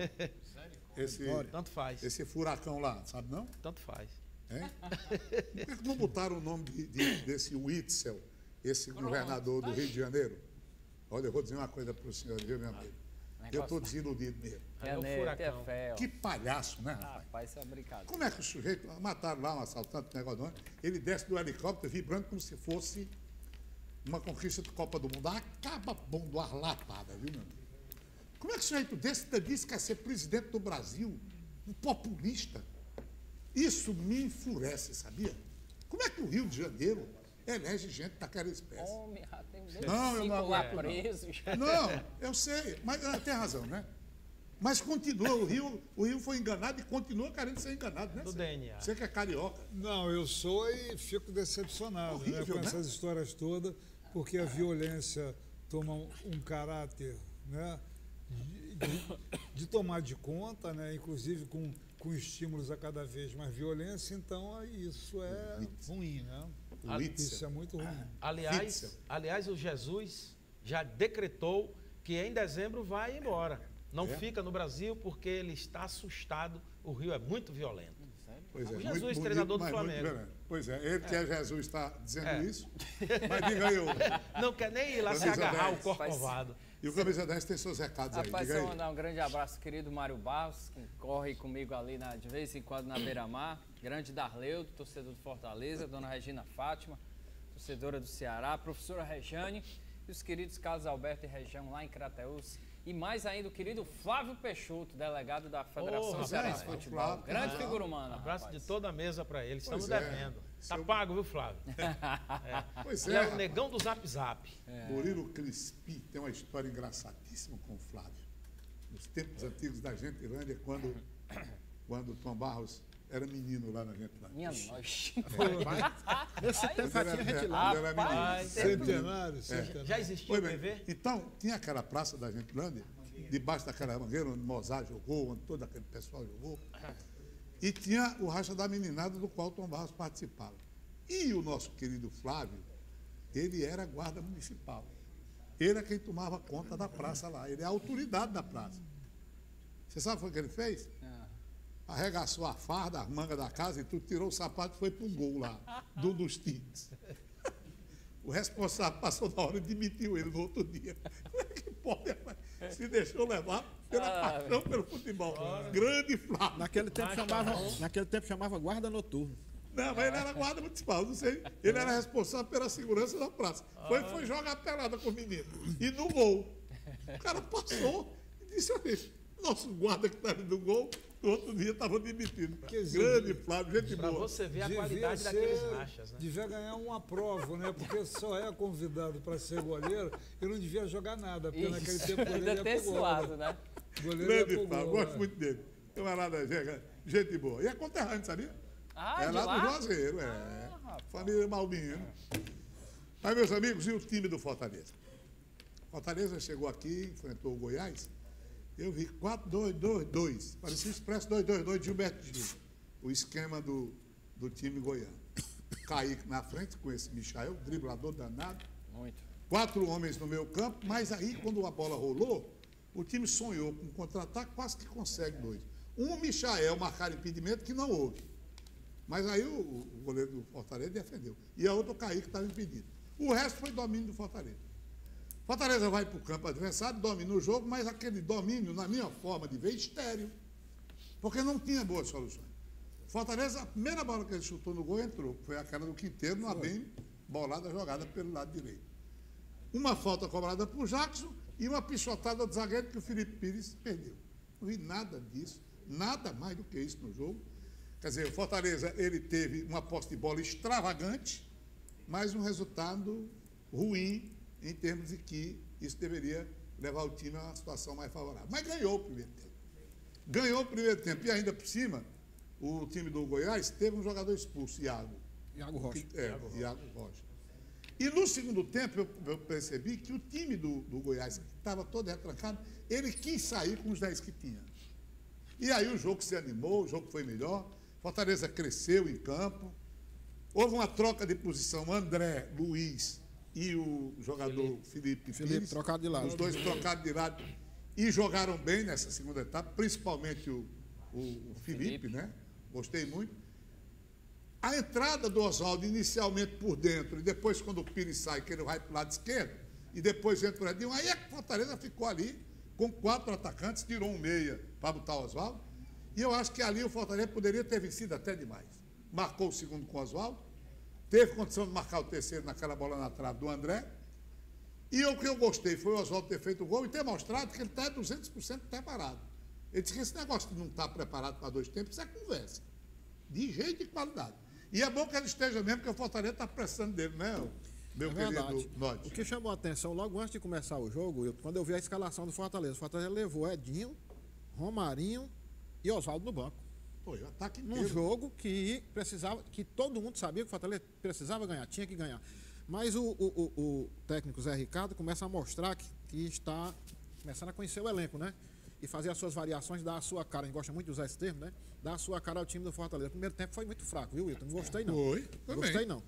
Tanto faz. Esse furacão lá, sabe não? Tanto faz. Por que não botaram o nome desse Witzel, esse governador do Rio de Janeiro? Olha, eu vou dizer uma coisa para o senhor, viu, meu amigo? Eu estou desiludido mesmo. É o furacão. Que palhaço, né, rapaz? Rapaz, isso é brincadeira. Como é que o sujeito, mataram lá um assaltante, um negócio, ele desce do helicóptero vibrando como se fosse uma conquista de Copa do Mundo. Acaba bom do ar lapada, viu, meu amigo? Como é que o sujeito desse disse que quer ser presidente do Brasil? Um populista. Isso me enfurece, sabia? Como é que o Rio de Janeiro elege gente daquela espécie? Homem, tem não, eu não lá aguento, presos. Não, eu sei, mas tem razão, né? Mas continua, o Rio foi enganado e continua querendo ser enganado, né? Do DNA. Você que é carioca. Não, eu sou e fico decepcionado Horrível, com essas histórias todas, porque a violência toma um caráter, né, de tomar de conta, né, inclusive com estímulos a cada vez mais violência, então isso é ruim, né? Isso é muito ruim. Aliás, o Jesus já decretou que em dezembro vai embora. Não fica no Brasil porque ele está assustado. O Rio é muito violento. Pois é, o Jesus, muito treinador bonito, do Flamengo. Pois é, ele que é Jesus está dizendo isso. Mas diga aí, não quer nem ir lá se agarrar o corcovado. E o Camisa 10 tem seus recados aí. Rapaz, eu mandar um grande abraço, querido Mário Barros, que corre comigo ali de vez em quando na Beira-Mar. Grande Darleudo, torcedor do Fortaleza. Dona Regina Fátima, torcedora do Ceará. Professora Rejane e os queridos Carlos Alberto e Região lá em Crateús. E mais ainda o querido Flávio Peixoto, delegado da Federação Cearense de Futebol. Grande figura humana. Abraço rapaz. De toda a mesa para ele. Estamos Pois devendo. Tá pago, viu, Flávio? Pois Ele é o negão do Zap Zap. Murilo Crispi tem uma história engraçadíssima com o Flávio. Nos tempos antigos da Gentilândia, quando o Tom Barros era menino lá na gente lá. Minha nossa. Nesse tempo já tinha gente lá. Ele era menino. Centenário. Já existiu o PV? Então, tinha aquela praça da Gentilândia, debaixo daquela mangueira, onde Mozart jogou, onde todo aquele pessoal jogou. E tinha o racha da meninada, do qual Tom Barros participava. E o nosso querido Flávio, ele era guarda municipal. Ele é quem tomava conta da praça lá. Ele é a autoridade da praça. Você sabe o que ele fez? Arregaçou a farda, as mangas da casa e tudo, tirou o sapato e foi para o gol lá, dos times. O responsável passou na hora e demitiu ele no outro dia. Que pode, rapaz? Se deixou levar pela paixão pelo futebol. Grande Flávio. Naquele tempo chamava guarda noturno. Não, mas ele era guarda municipal, não sei. Ele era responsável pela segurança da praça. Foi jogar pelada com o menino. E no gol. O cara passou e disse: olha, nosso guarda que está ali no gol, no outro dia estava demitido. Grande Flávio, gente Para boa. você ver a qualidade daqueles rachas, né? Devia ganhar uma prova, né? Porque só é convidado para ser goleiro e não devia jogar nada, porque naquele tempo o goleiro Ainda tem ia pro esse gol, lado, né? Grande Flávio, gosto muito dele. Camarada, gente boa. E é conterrâneo, sabia? De lá lá? do Juazeiro, família Malbinho. Mas, meus amigos, e o time do Fortaleza? Fortaleza chegou aqui, enfrentou o Goiás. Eu vi 4-2-2-2. Parecia o Expresso 2-2-2 de Gilberto Gil. O esquema do time goiano. Kaique na frente com esse Michael, driblador danado. Muito. 4 homens no meio campo, mas aí, quando a bola rolou, o time sonhou com um contra-ataque, quase que consegue 2. Um Michael marcar impedimento que não houve. Mas aí o goleiro do Fortaleza defendeu. E a outra, o Kaique, estava impedido. O resto foi domínio do Fortaleza. Fortaleza vai para o campo adversário, domina o jogo, mas aquele domínio, na minha forma de ver, estéril. Porque não tinha boas soluções. Fortaleza, a primeira bola que ele chutou no gol entrou. Foi aquela do Quinteiro, numa bem bolada jogada pelo lado direito. Uma falta cobrada por Jackson e uma pichotada do zagueiro que o Felipe Pires perdeu. Não vi nada disso, nada mais do que isso no jogo. Quer dizer, o Fortaleza, ele teve uma posse de bola extravagante, mas um resultado ruim em termos de que isso deveria levar o time a uma situação mais favorável. Mas ganhou o primeiro tempo. Ganhou o primeiro tempo e ainda por cima, o time do Goiás teve um jogador expulso, Iago Rocha. Iago Rocha. E no segundo tempo eu percebi que o time do Goiás, que estava todo retrancado, ele quis sair com os 10 que tinha. E aí o jogo se animou, o jogo foi melhor. Fortaleza cresceu em campo. Houve uma troca de posição, André, Luiz e o jogador Felipe Pires. Trocado de lado. Os dois trocados de lado. E jogaram bem nessa segunda etapa, principalmente o Felipe, né? Gostei muito. A entrada do Oswaldo, inicialmente por dentro, e depois, quando o Pires sai, que ele vai para o lado esquerdo, e depois entra o Edinho, aí a Fortaleza ficou ali com 4 atacantes, tirou um meia para botar o Oswaldo. E eu acho que ali o Fortaleza poderia ter vencido até demais. Marcou o segundo com o Oswaldo, teve condição de marcar o terceiro naquela bola na trave do André. E o que eu gostei foi o Oswaldo ter feito o gol e ter mostrado que ele está 200% preparado. Ele disse que esse negócio de não estar preparado para 2 tempos é conversa. De jeito e qualidade. E é bom que ele esteja mesmo, porque o Fortaleza está precisando dele, né, meu querido Norte? O que chamou a atenção logo antes de começar o jogo, quando eu vi a escalação do Fortaleza, o Fortaleza levou Edinho, Romarinho e Oswaldo no banco. Foi o ataque inteiro. Num jogo que precisava, que todo mundo sabia que o Fortaleza precisava ganhar, tinha que ganhar. Mas o técnico Zé Ricardo começa a mostrar que está começando a conhecer o elenco, né? E fazer as suas variações, dar a sua cara. A gente gosta muito de usar esse termo, né? Dar a sua cara ao time do Fortaleza. O primeiro tempo foi muito fraco, viu, Wilton? Não gostei, não. Foi, também. Gostei, não.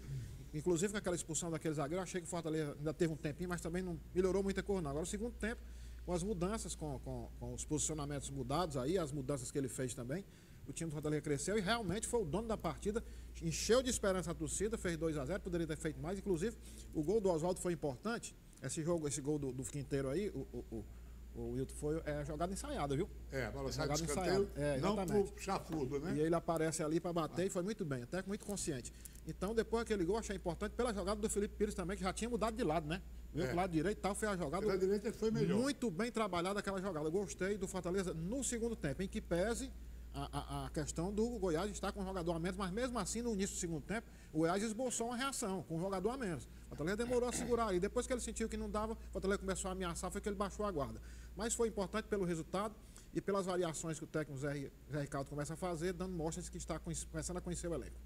Inclusive, com aquela expulsão daquele zagueiro, eu achei que o Fortaleza ainda teve um tempinho, mas também não melhorou muita coisa, não. Agora, o segundo tempo, com as mudanças, com os posicionamentos mudados aí, as mudanças que ele fez também, o time do Fortaleza cresceu e realmente foi o dono da partida, encheu de esperança a torcida, fez 2-0, poderia ter feito mais. Inclusive, o gol do Oswaldo foi importante. Esse gol do Quinteiro aí, o Wilton, foi jogada ensaiada, viu? A bola sai do escanteio, não pro chafurdo, né? E ele aparece ali para bater e foi muito bem, até muito consciente. Então, depois daquele gol, achei importante pela jogada do Felipe Pires também, que já tinha mudado de lado, né? Veio pro lado direito e tal, foi a jogada. Pela direita foi melhor. Muito bem trabalhada aquela jogada. Eu gostei do Fortaleza no segundo tempo, em que pese a questão do Goiás estar com um jogador a menos, mas mesmo assim, no início do segundo tempo, o Goiás esboçou uma reação com um jogador a menos. O Fortaleza demorou a segurar e depois que ele sentiu que não dava, o Fortaleza começou a ameaçar, foi que ele baixou a guarda. Mas foi importante pelo resultado e pelas variações que o técnico Zé Ricardo começa a fazer, dando mostras que está começando a conhecer o elenco.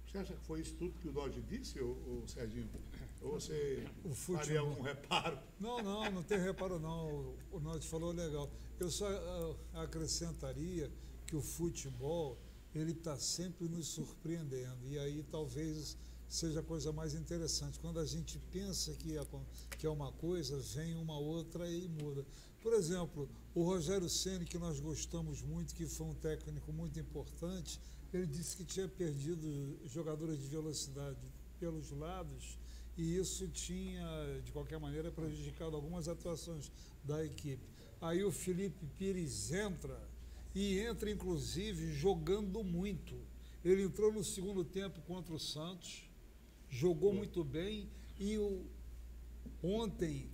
Você acha que foi isso tudo que o Dodge disse, ou Serginho? Ou você faria algum reparo? Não tem reparo não. O Norte falou legal. Eu só acrescentaria que o futebol, ele está sempre nos surpreendendo. E aí talvez seja a coisa mais interessante. Quando a gente pensa que é uma coisa, vem uma outra e muda. Por exemplo, o Rogério Ceni, que nós gostamos muito, que foi um técnico muito importante, ele disse que tinha perdido jogadores de velocidade pelos lados e isso tinha, de qualquer maneira, prejudicado algumas atuações da equipe. Aí o Felipe Pires entra, inclusive, jogando muito. Ele entrou no segundo tempo contra o Santos, jogou muito bem e ontem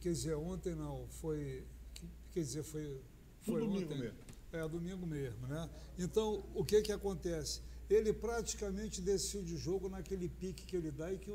não, foi domingo ontem. mesmo. Domingo mesmo, né? Então, o que acontece? Ele praticamente decide o jogo naquele pique que ele dá e que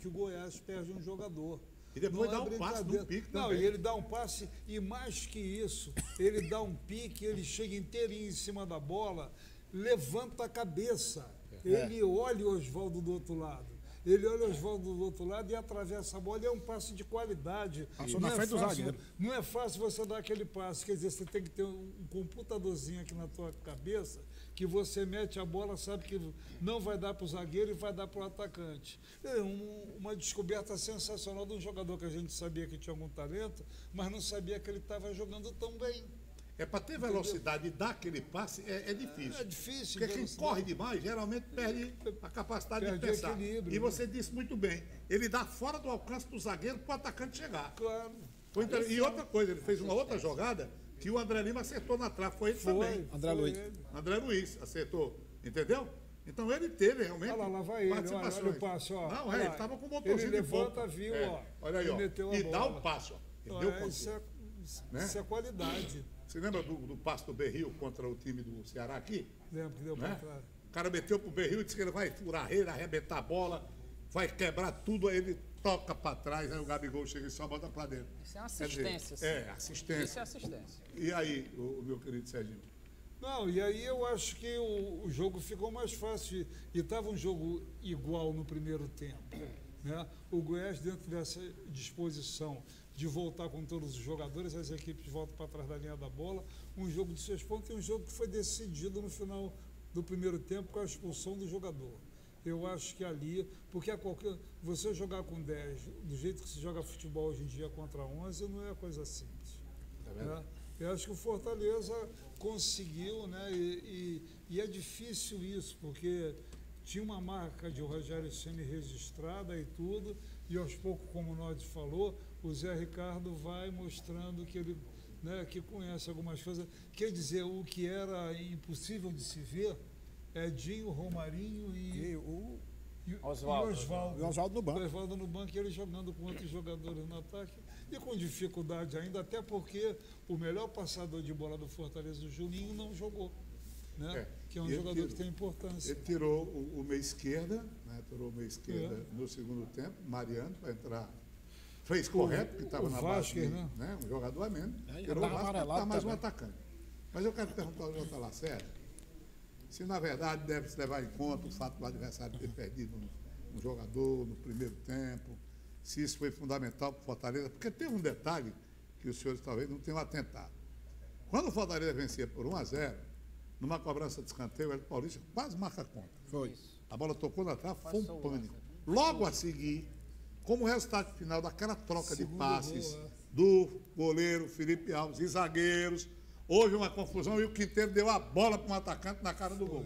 o Goiás perde um jogador. E depois dá um passe no pique também. Não, e ele dá um passe, e mais que isso, ele dá um pique, ele chega inteirinho em cima da bola, levanta a cabeça. Ele olha o Oswaldo do outro lado. Ele olha o Oswaldo do outro lado e atravessa a bola. E é um passe de qualidade. Passou na frente do zagueiro. Não é fácil você dar aquele passe. Quer dizer, você tem que ter um computadorzinho aqui na tua cabeça que você mete a bola, sabe que não vai dar para o zagueiro e vai dar para o atacante. É uma descoberta sensacional de um jogador que a gente sabia que tinha algum talento, mas não sabia que ele estava jogando tão bem. Para ter velocidade e dar aquele passe é difícil. É difícil. Porque quem corre demais geralmente perde a capacidade de pensar. Equilíbrio, e você disse muito bem, ele dá fora do alcance do zagueiro para o atacante chegar. Claro. E outra coisa, ele fez uma outra jogada que o André Lima acertou na trave, foi ele também. André Luiz acertou, entendeu? Então ele teve realmente lá vai ele, participações. Olha o passe, ó. Não, ele estava com o motorzinho ele levanta, viu, ó. Olha aí, ó. E dá o passe, ó. Ele deu isso é qualidade. Você lembra do passe do Berril contra o time do Ceará aqui? Lembro que deu para trás. O cara meteu pro Berril e disse que ele vai furar a rede, arrebentar a bola, vai quebrar tudo, aí ele toca para trás, aí o Gabigol chega e só bota para dentro. Isso é uma assistência. Assistência. Isso é assistência. E aí, o meu querido Serginho? Não, e aí eu acho que o jogo ficou mais fácil. E estava um jogo igual no primeiro tempo. Né? O Goiás, dentro dessa disposição de voltar com todos os jogadores, as equipes voltam para trás da linha da bola, um jogo de 6 pontos e um jogo que foi decidido no final do primeiro tempo com a expulsão do jogador. Eu acho que ali, porque você jogar com 10, do jeito que se joga futebol hoje em dia contra 11, não é coisa simples. Né? Eu acho que o Fortaleza conseguiu, né? E é difícil isso, porque tinha uma marca de Rogério Ceni registrada e tudo, e aos poucos, como o Nod falou, o Zé Ricardo vai mostrando que ele, né, que conhece algumas coisas. Quer dizer, o que era impossível de se ver é Dinho, Romarinho e Oswaldo. E o Oswaldo no banco. O Oswaldo no banco e ele jogando com outros jogadores no ataque. E com dificuldade ainda, até porque o melhor passador de bola do Fortaleza, o Juninho, não jogou. Né? Que é um jogador que tem importância. Ele tirou o meia esquerda, né? Tirou o meia esquerda no segundo tempo, Mariano, para entrar. Fez correto, porque estava na base, né? Um jogador a menos. Tirou o Vasco para estar mais um atacante. Mas eu quero perguntar ao Jota Lacerda se, na verdade, deve-se levar em conta o fato do adversário ter perdido um jogador no primeiro tempo, se isso foi fundamental para o Fortaleza, porque tem um detalhe que os senhores talvez não tenham atentado. Quando o Fortaleza vencia por 1-0, numa cobrança de escanteio, o Hélio Paulista quase marca a conta. Foi. A bola tocou na trave, foi um pânico. Logo a seguir, como resultado final daquela troca de passes do goleiro Felipe Alves e zagueiros, houve uma confusão e o Quinteiro deu a bola para um atacante na cara do gol.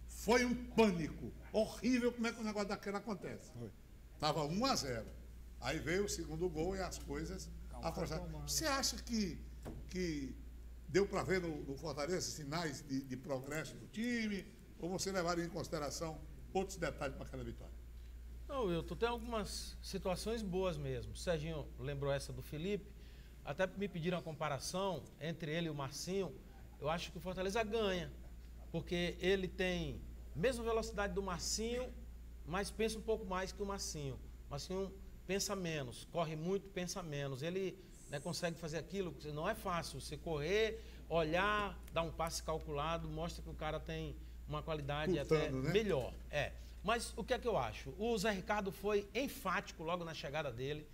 Foi um pânico. Horrível como é que o negócio daquele acontece. Estava 1-0. Aí veio o segundo gol e as coisas afrouxaram. Você acha que deu para ver no Fortaleza sinais de progresso do time? Ou você levaria em consideração outros detalhes para aquela vitória? Não, Wilton, tem algumas situações boas mesmo. O Serginho lembrou essa do Felipe. Até me pediram a comparação entre ele e o Marcinho. Eu acho que o Fortaleza ganha, porque ele tem a mesma velocidade do Marcinho, mas pensa um pouco mais que o Marcinho. O Marcinho pensa menos, corre muito, pensa menos. Ele né, consegue fazer aquilo. Não é fácil. Você correr, olhar, dar um passe calculado, mostra que o cara tem uma qualidade até melhor. Mas o que é que eu acho? O Zé Ricardo foi enfático logo na chegada dele.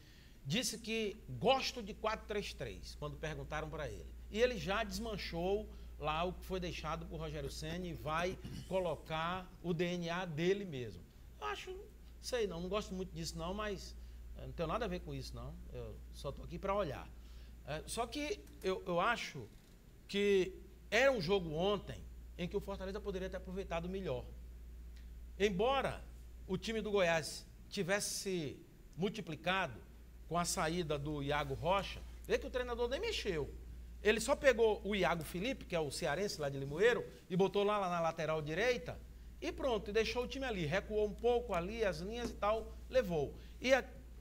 Disse que gosto de 4-3-3, quando perguntaram para ele. E ele já desmanchou lá o que foi deixado por Rogério Ceni e vai colocar o DNA dele mesmo. Eu acho, sei não gosto muito disso não, mas não tenho nada a ver com isso não. Eu só estou aqui para olhar. Só que eu acho que era um jogo ontem em que o Fortaleza poderia ter aproveitado melhor. Embora o time do Goiás tivesse se multiplicado com a saída do Iago Rocha, vê que o treinador nem mexeu. Ele só pegou o Iago Felipe, que é o cearense lá de Limoeiro, e botou lá na lateral direita, e pronto, e deixou o time ali. Recuou um pouco ali, as linhas e tal, levou. E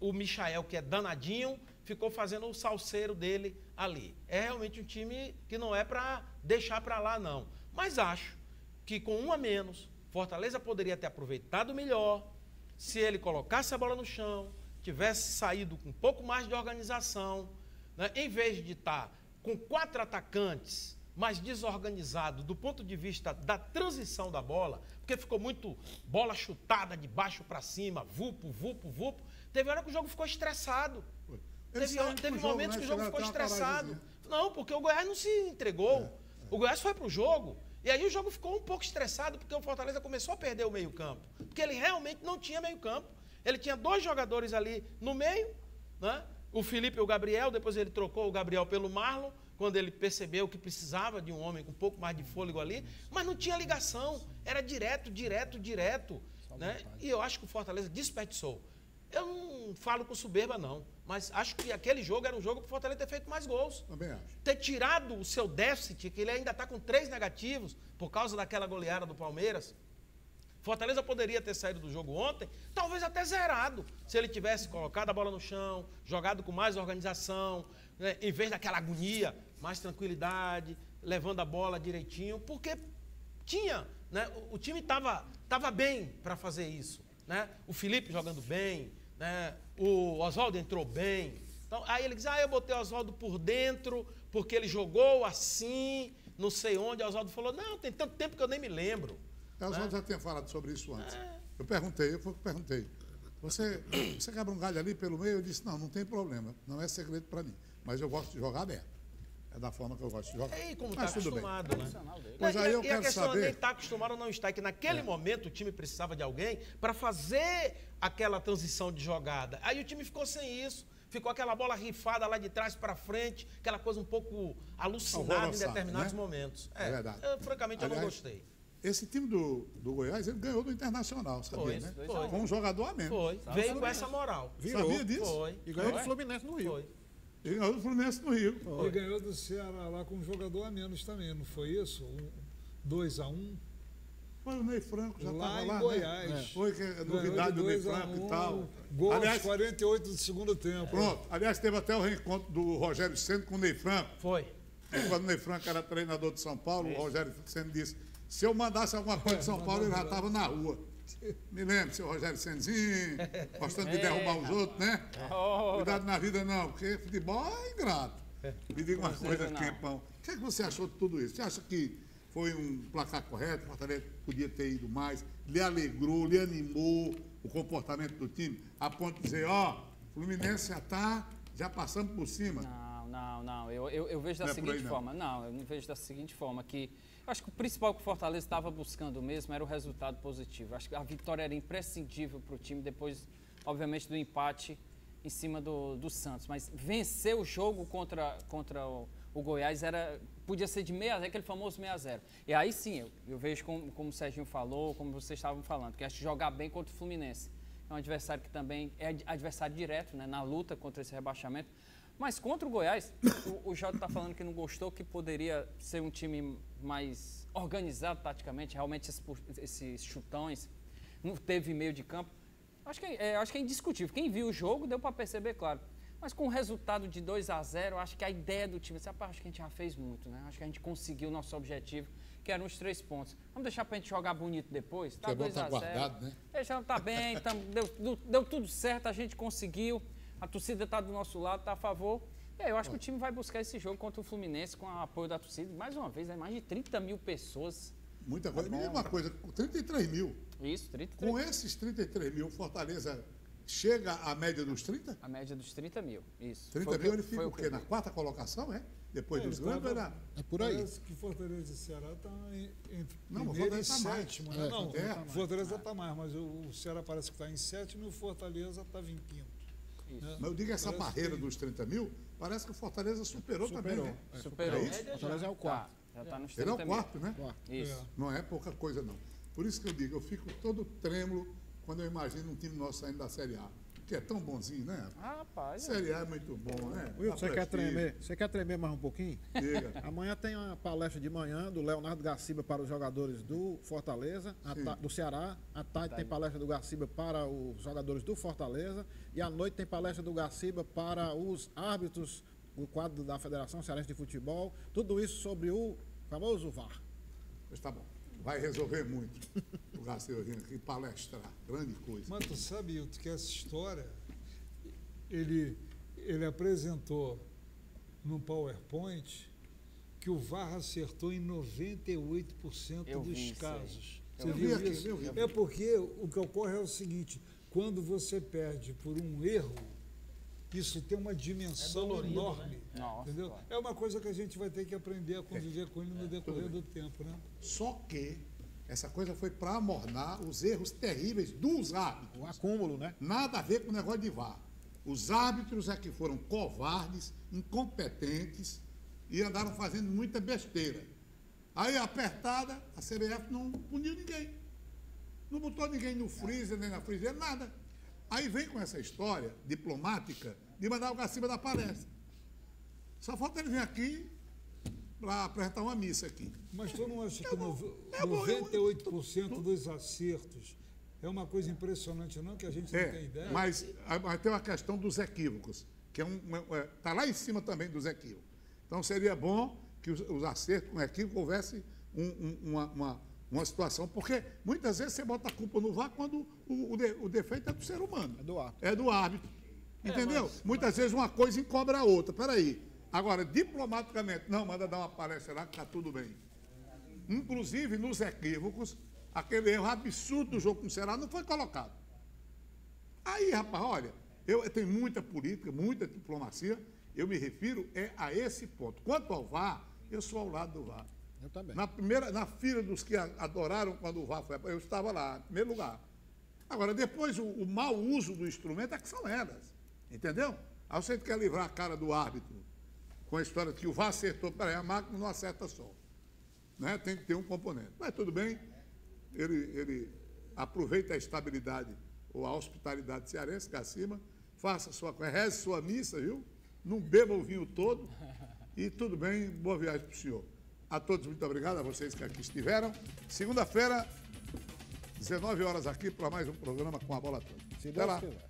o Michael, que é danadinho, ficou fazendo o salseiro dele ali. É realmente um time que não é para deixar para lá, não. Mas acho que com um a menos, Fortaleza poderia ter aproveitado melhor se ele colocasse a bola no chão, tivesse saído com um pouco mais de organização, né? Em vez de estar com 4 atacantes, mais desorganizado do ponto de vista da transição da bola, porque ficou muito bola chutada de baixo para cima, vupo, vupo, vupo. Teve hora que o jogo ficou estressado. Teve momentos que o jogo ficou estressado. Não, porque o Goiás não se entregou. O Goiás foi para o jogo. E aí o jogo ficou um pouco estressado, porque o Fortaleza começou a perder o meio-campo. Porque ele realmente não tinha meio-campo. Ele tinha 2 jogadores ali no meio, né? O Felipe e o Gabriel, depois ele trocou o Gabriel pelo Marlon, quando ele percebeu que precisava de um homem com um pouco mais de fôlego ali, mas não tinha ligação, era direto, né? E eu acho que o Fortaleza desperdiçou. Eu não falo com soberba, não, mas acho que aquele jogo era um jogo para o Fortaleza ter feito mais gols. Também acho. Ter tirado o seu déficit, que ele ainda está com 3 negativos, por causa daquela goleada do Palmeiras. Fortaleza poderia ter saído do jogo ontem, talvez até zerado, se ele tivesse colocado a bola no chão, jogado com mais organização, né, em vez daquela agonia, mais tranquilidade, levando a bola direitinho, porque tinha, né, o time estava bem para fazer isso. Né? O Felipe jogando bem, né? O Oswaldo entrou bem. Então, aí ele diz, eu botei o Oswaldo por dentro, porque ele jogou assim, não sei onde. O Oswaldo falou, não, tem tanto tempo que eu nem me lembro. O Oswaldo já tinha falado sobre isso antes. Eu perguntei. Você quebra um galho ali pelo meio? Eu disse, não tem problema. Não é segredo para mim. Mas eu gosto de jogar aberto. É da forma que eu gosto de jogar. E como está acostumado, né? Mas aí eu quero saber... E a questão nem está acostumado ou não está, é que naquele momento o time precisava de alguém para fazer aquela transição de jogada. Aí o time ficou sem isso. Ficou aquela bola rifada lá de trás para frente, aquela coisa um pouco alucinada em determinados momentos. É verdade. Francamente, aliás, eu não gostei. Esse time do Goiás, ele ganhou do Internacional, sabia, né? Foi. Com um jogador a menos. Foi. Veio com essa moral. Sabia disso? Foi. E ganhou do Fluminense no Rio. Foi. Ele ganhou do Fluminense no Rio. E ganhou do Ceará lá com um jogador a menos também, não foi isso? 2-1. Foi o Ney Franco, já estava lá, em Goiás. Né? Foi que a novidade do Ney Franco e tal. Gol aos 48 do segundo tempo. Pronto. Aliás, teve até o reencontro do Rogério Ceni com o Ney Franco. Foi. Quando o Ney Franco era treinador de São Paulo, o Rogério Ceni disse, se eu mandasse alguma coisa de São Paulo, ele já estava na rua. Me lembro, seu Rogério Cenizinho, gostando de derrubar os outros, né? Cuidado na vida não, porque futebol é ingrato. Me diga uma coisa, Kempão. O que é que você achou de tudo isso? Você acha que foi um placar correto? O Fortaleza podia ter ido mais? Lhe alegrou, lhe animou o comportamento do time? A ponto de dizer, Fluminense já passamos por cima. Não. Eu vejo da seguinte forma. Não, eu não vejo da seguinte forma, que eu acho que o principal que o Fortaleza estava buscando mesmo era o resultado positivo. Acho que a vitória era imprescindível para o time, depois, obviamente, do empate em cima do Santos. Mas vencer o jogo contra o Goiás podia ser de 6-0, aquele famoso 6-0. E aí sim, eu vejo como o Serginho falou, como vocês estavam falando, que acho que jogar bem contra o Fluminense. É um adversário que também é adversário direto, né, na luta contra esse rebaixamento. Mas contra o Goiás, o Jota está falando que não gostou, que poderia ser um time mais organizado taticamente, realmente esses chutões, não teve meio de campo. Acho que é indiscutível. Quem viu o jogo deu para perceber, claro. Mas com o resultado de 2-0, acho que a ideia do time, acho que a gente já fez muito, né? Acho que a gente conseguiu o nosso objetivo, que eram os 3 pontos. Vamos deixar para a gente jogar bonito depois? Tá 2-0. Né? Já tá bem, deu tudo certo, a gente conseguiu. A torcida está do nosso lado, está a favor. Eu acho que o time vai buscar esse jogo contra o Fluminense com o apoio da torcida. Mais uma vez, mais de 30 mil pessoas. Muita coisa. Mesma coisa, 33 mil. Isso, 33 Com esses 33 mil, Fortaleza chega à média dos 30? A média dos 30 mil, isso. 30 mil ele fica o quê? Na quarta colocação, é? Depois dos grandes, é por aí. Parece que Fortaleza e Ceará estão entre primeiro e sétimo. Né? Não, Fortaleza está mais, mas o Ceará parece que está em sétimo e o Fortaleza estava em quinto. Isso. Mas eu digo essa barreira dos 30 mil, parece que o Fortaleza superou também, né? Superou. É isso? O Fortaleza é o quarto. Já está nos 30 Ele é o quarto, né? Isso. Não é pouca coisa, não. Por isso que eu digo, eu fico todo trêmulo quando eu imagino um time nosso saindo da Série A. Que é tão bonzinho, né? Rapaz. Série A é muito bom, né? Will, você quer tremer mais um pouquinho? Diga. Amanhã tem uma palestra de manhã do Leonardo Gaciba para os jogadores do Fortaleza, do Ceará. À tarde tem palestra do Gaciba para os jogadores do Fortaleza. E à noite tem palestra do Gaciba para os árbitros, o quadro da Federação Cearense de Futebol. Tudo isso sobre o famoso VAR. Pois tá bom. Vai resolver muito. O Gaciba vindo aqui palestrar. Grande coisa. Mas tu sabe, Hilton, que essa história ele apresentou no PowerPoint que o VAR acertou em 98% dos casos. Você viu isso? É porque o que ocorre é o seguinte, quando você perde por um erro, isso tem uma dimensão enorme. Né? Nossa, entendeu? Claro. É uma coisa que a gente vai ter que aprender a conviver com ele no decorrer do tempo, né? Só que essa coisa foi para amornar os erros terríveis dos árbitros. O acúmulo, né? Nada a ver com o negócio de VAR. Os árbitros é que foram covardes, incompetentes e andaram fazendo muita besteira. Aí, apertada, a CBF não puniu ninguém. Não botou ninguém no freezer, nem na frigideira, nada. Aí vem com essa história diplomática de mandar o Gaciba dar palestra. Só falta ele vir aqui para apresentar uma missa aqui. Mas tu não acha que 98% dos acertos é uma coisa impressionante, não? Que a gente não tem ideia? Mas tem uma questão dos equívocos, que está lá em cima também dos equívocos. Então seria bom que os acertos com equívoco houvesse uma situação, porque muitas vezes você bota a culpa no VAR quando o defeito é do ser humano. É do árbitro. Entendeu? Muitas vezes uma coisa encobra a outra. Peraí. Agora, diplomaticamente, não, manda dar uma palestra lá que está tudo bem. Inclusive, nos equívocos, aquele erro absurdo do jogo com o Ceará não foi colocado. Aí, rapaz, olha, eu tenho muita política, muita diplomacia, eu me refiro a esse ponto. Quanto ao VAR, eu sou ao lado do VAR. Eu também. Na fila dos que adoraram quando o VAR foi, eu estava lá, em primeiro lugar. Agora, depois, o mau uso do instrumento é que são elas. Entendeu? Aí você quer livrar a cara do árbitro com a história de que o VAR acertou, peraí, a máquina não acerta só. Né? Tem que ter um componente. Mas tudo bem, ele aproveita a estabilidade ou a hospitalidade cearense, Gaciba, faça reze sua missa, viu? Não beba o vinho todo. E tudo bem, boa viagem para o senhor. A todos, muito obrigado, a vocês que aqui estiveram. Segunda-feira, 19 horas aqui, para mais um programa com a bola toda. Se Deus quiser.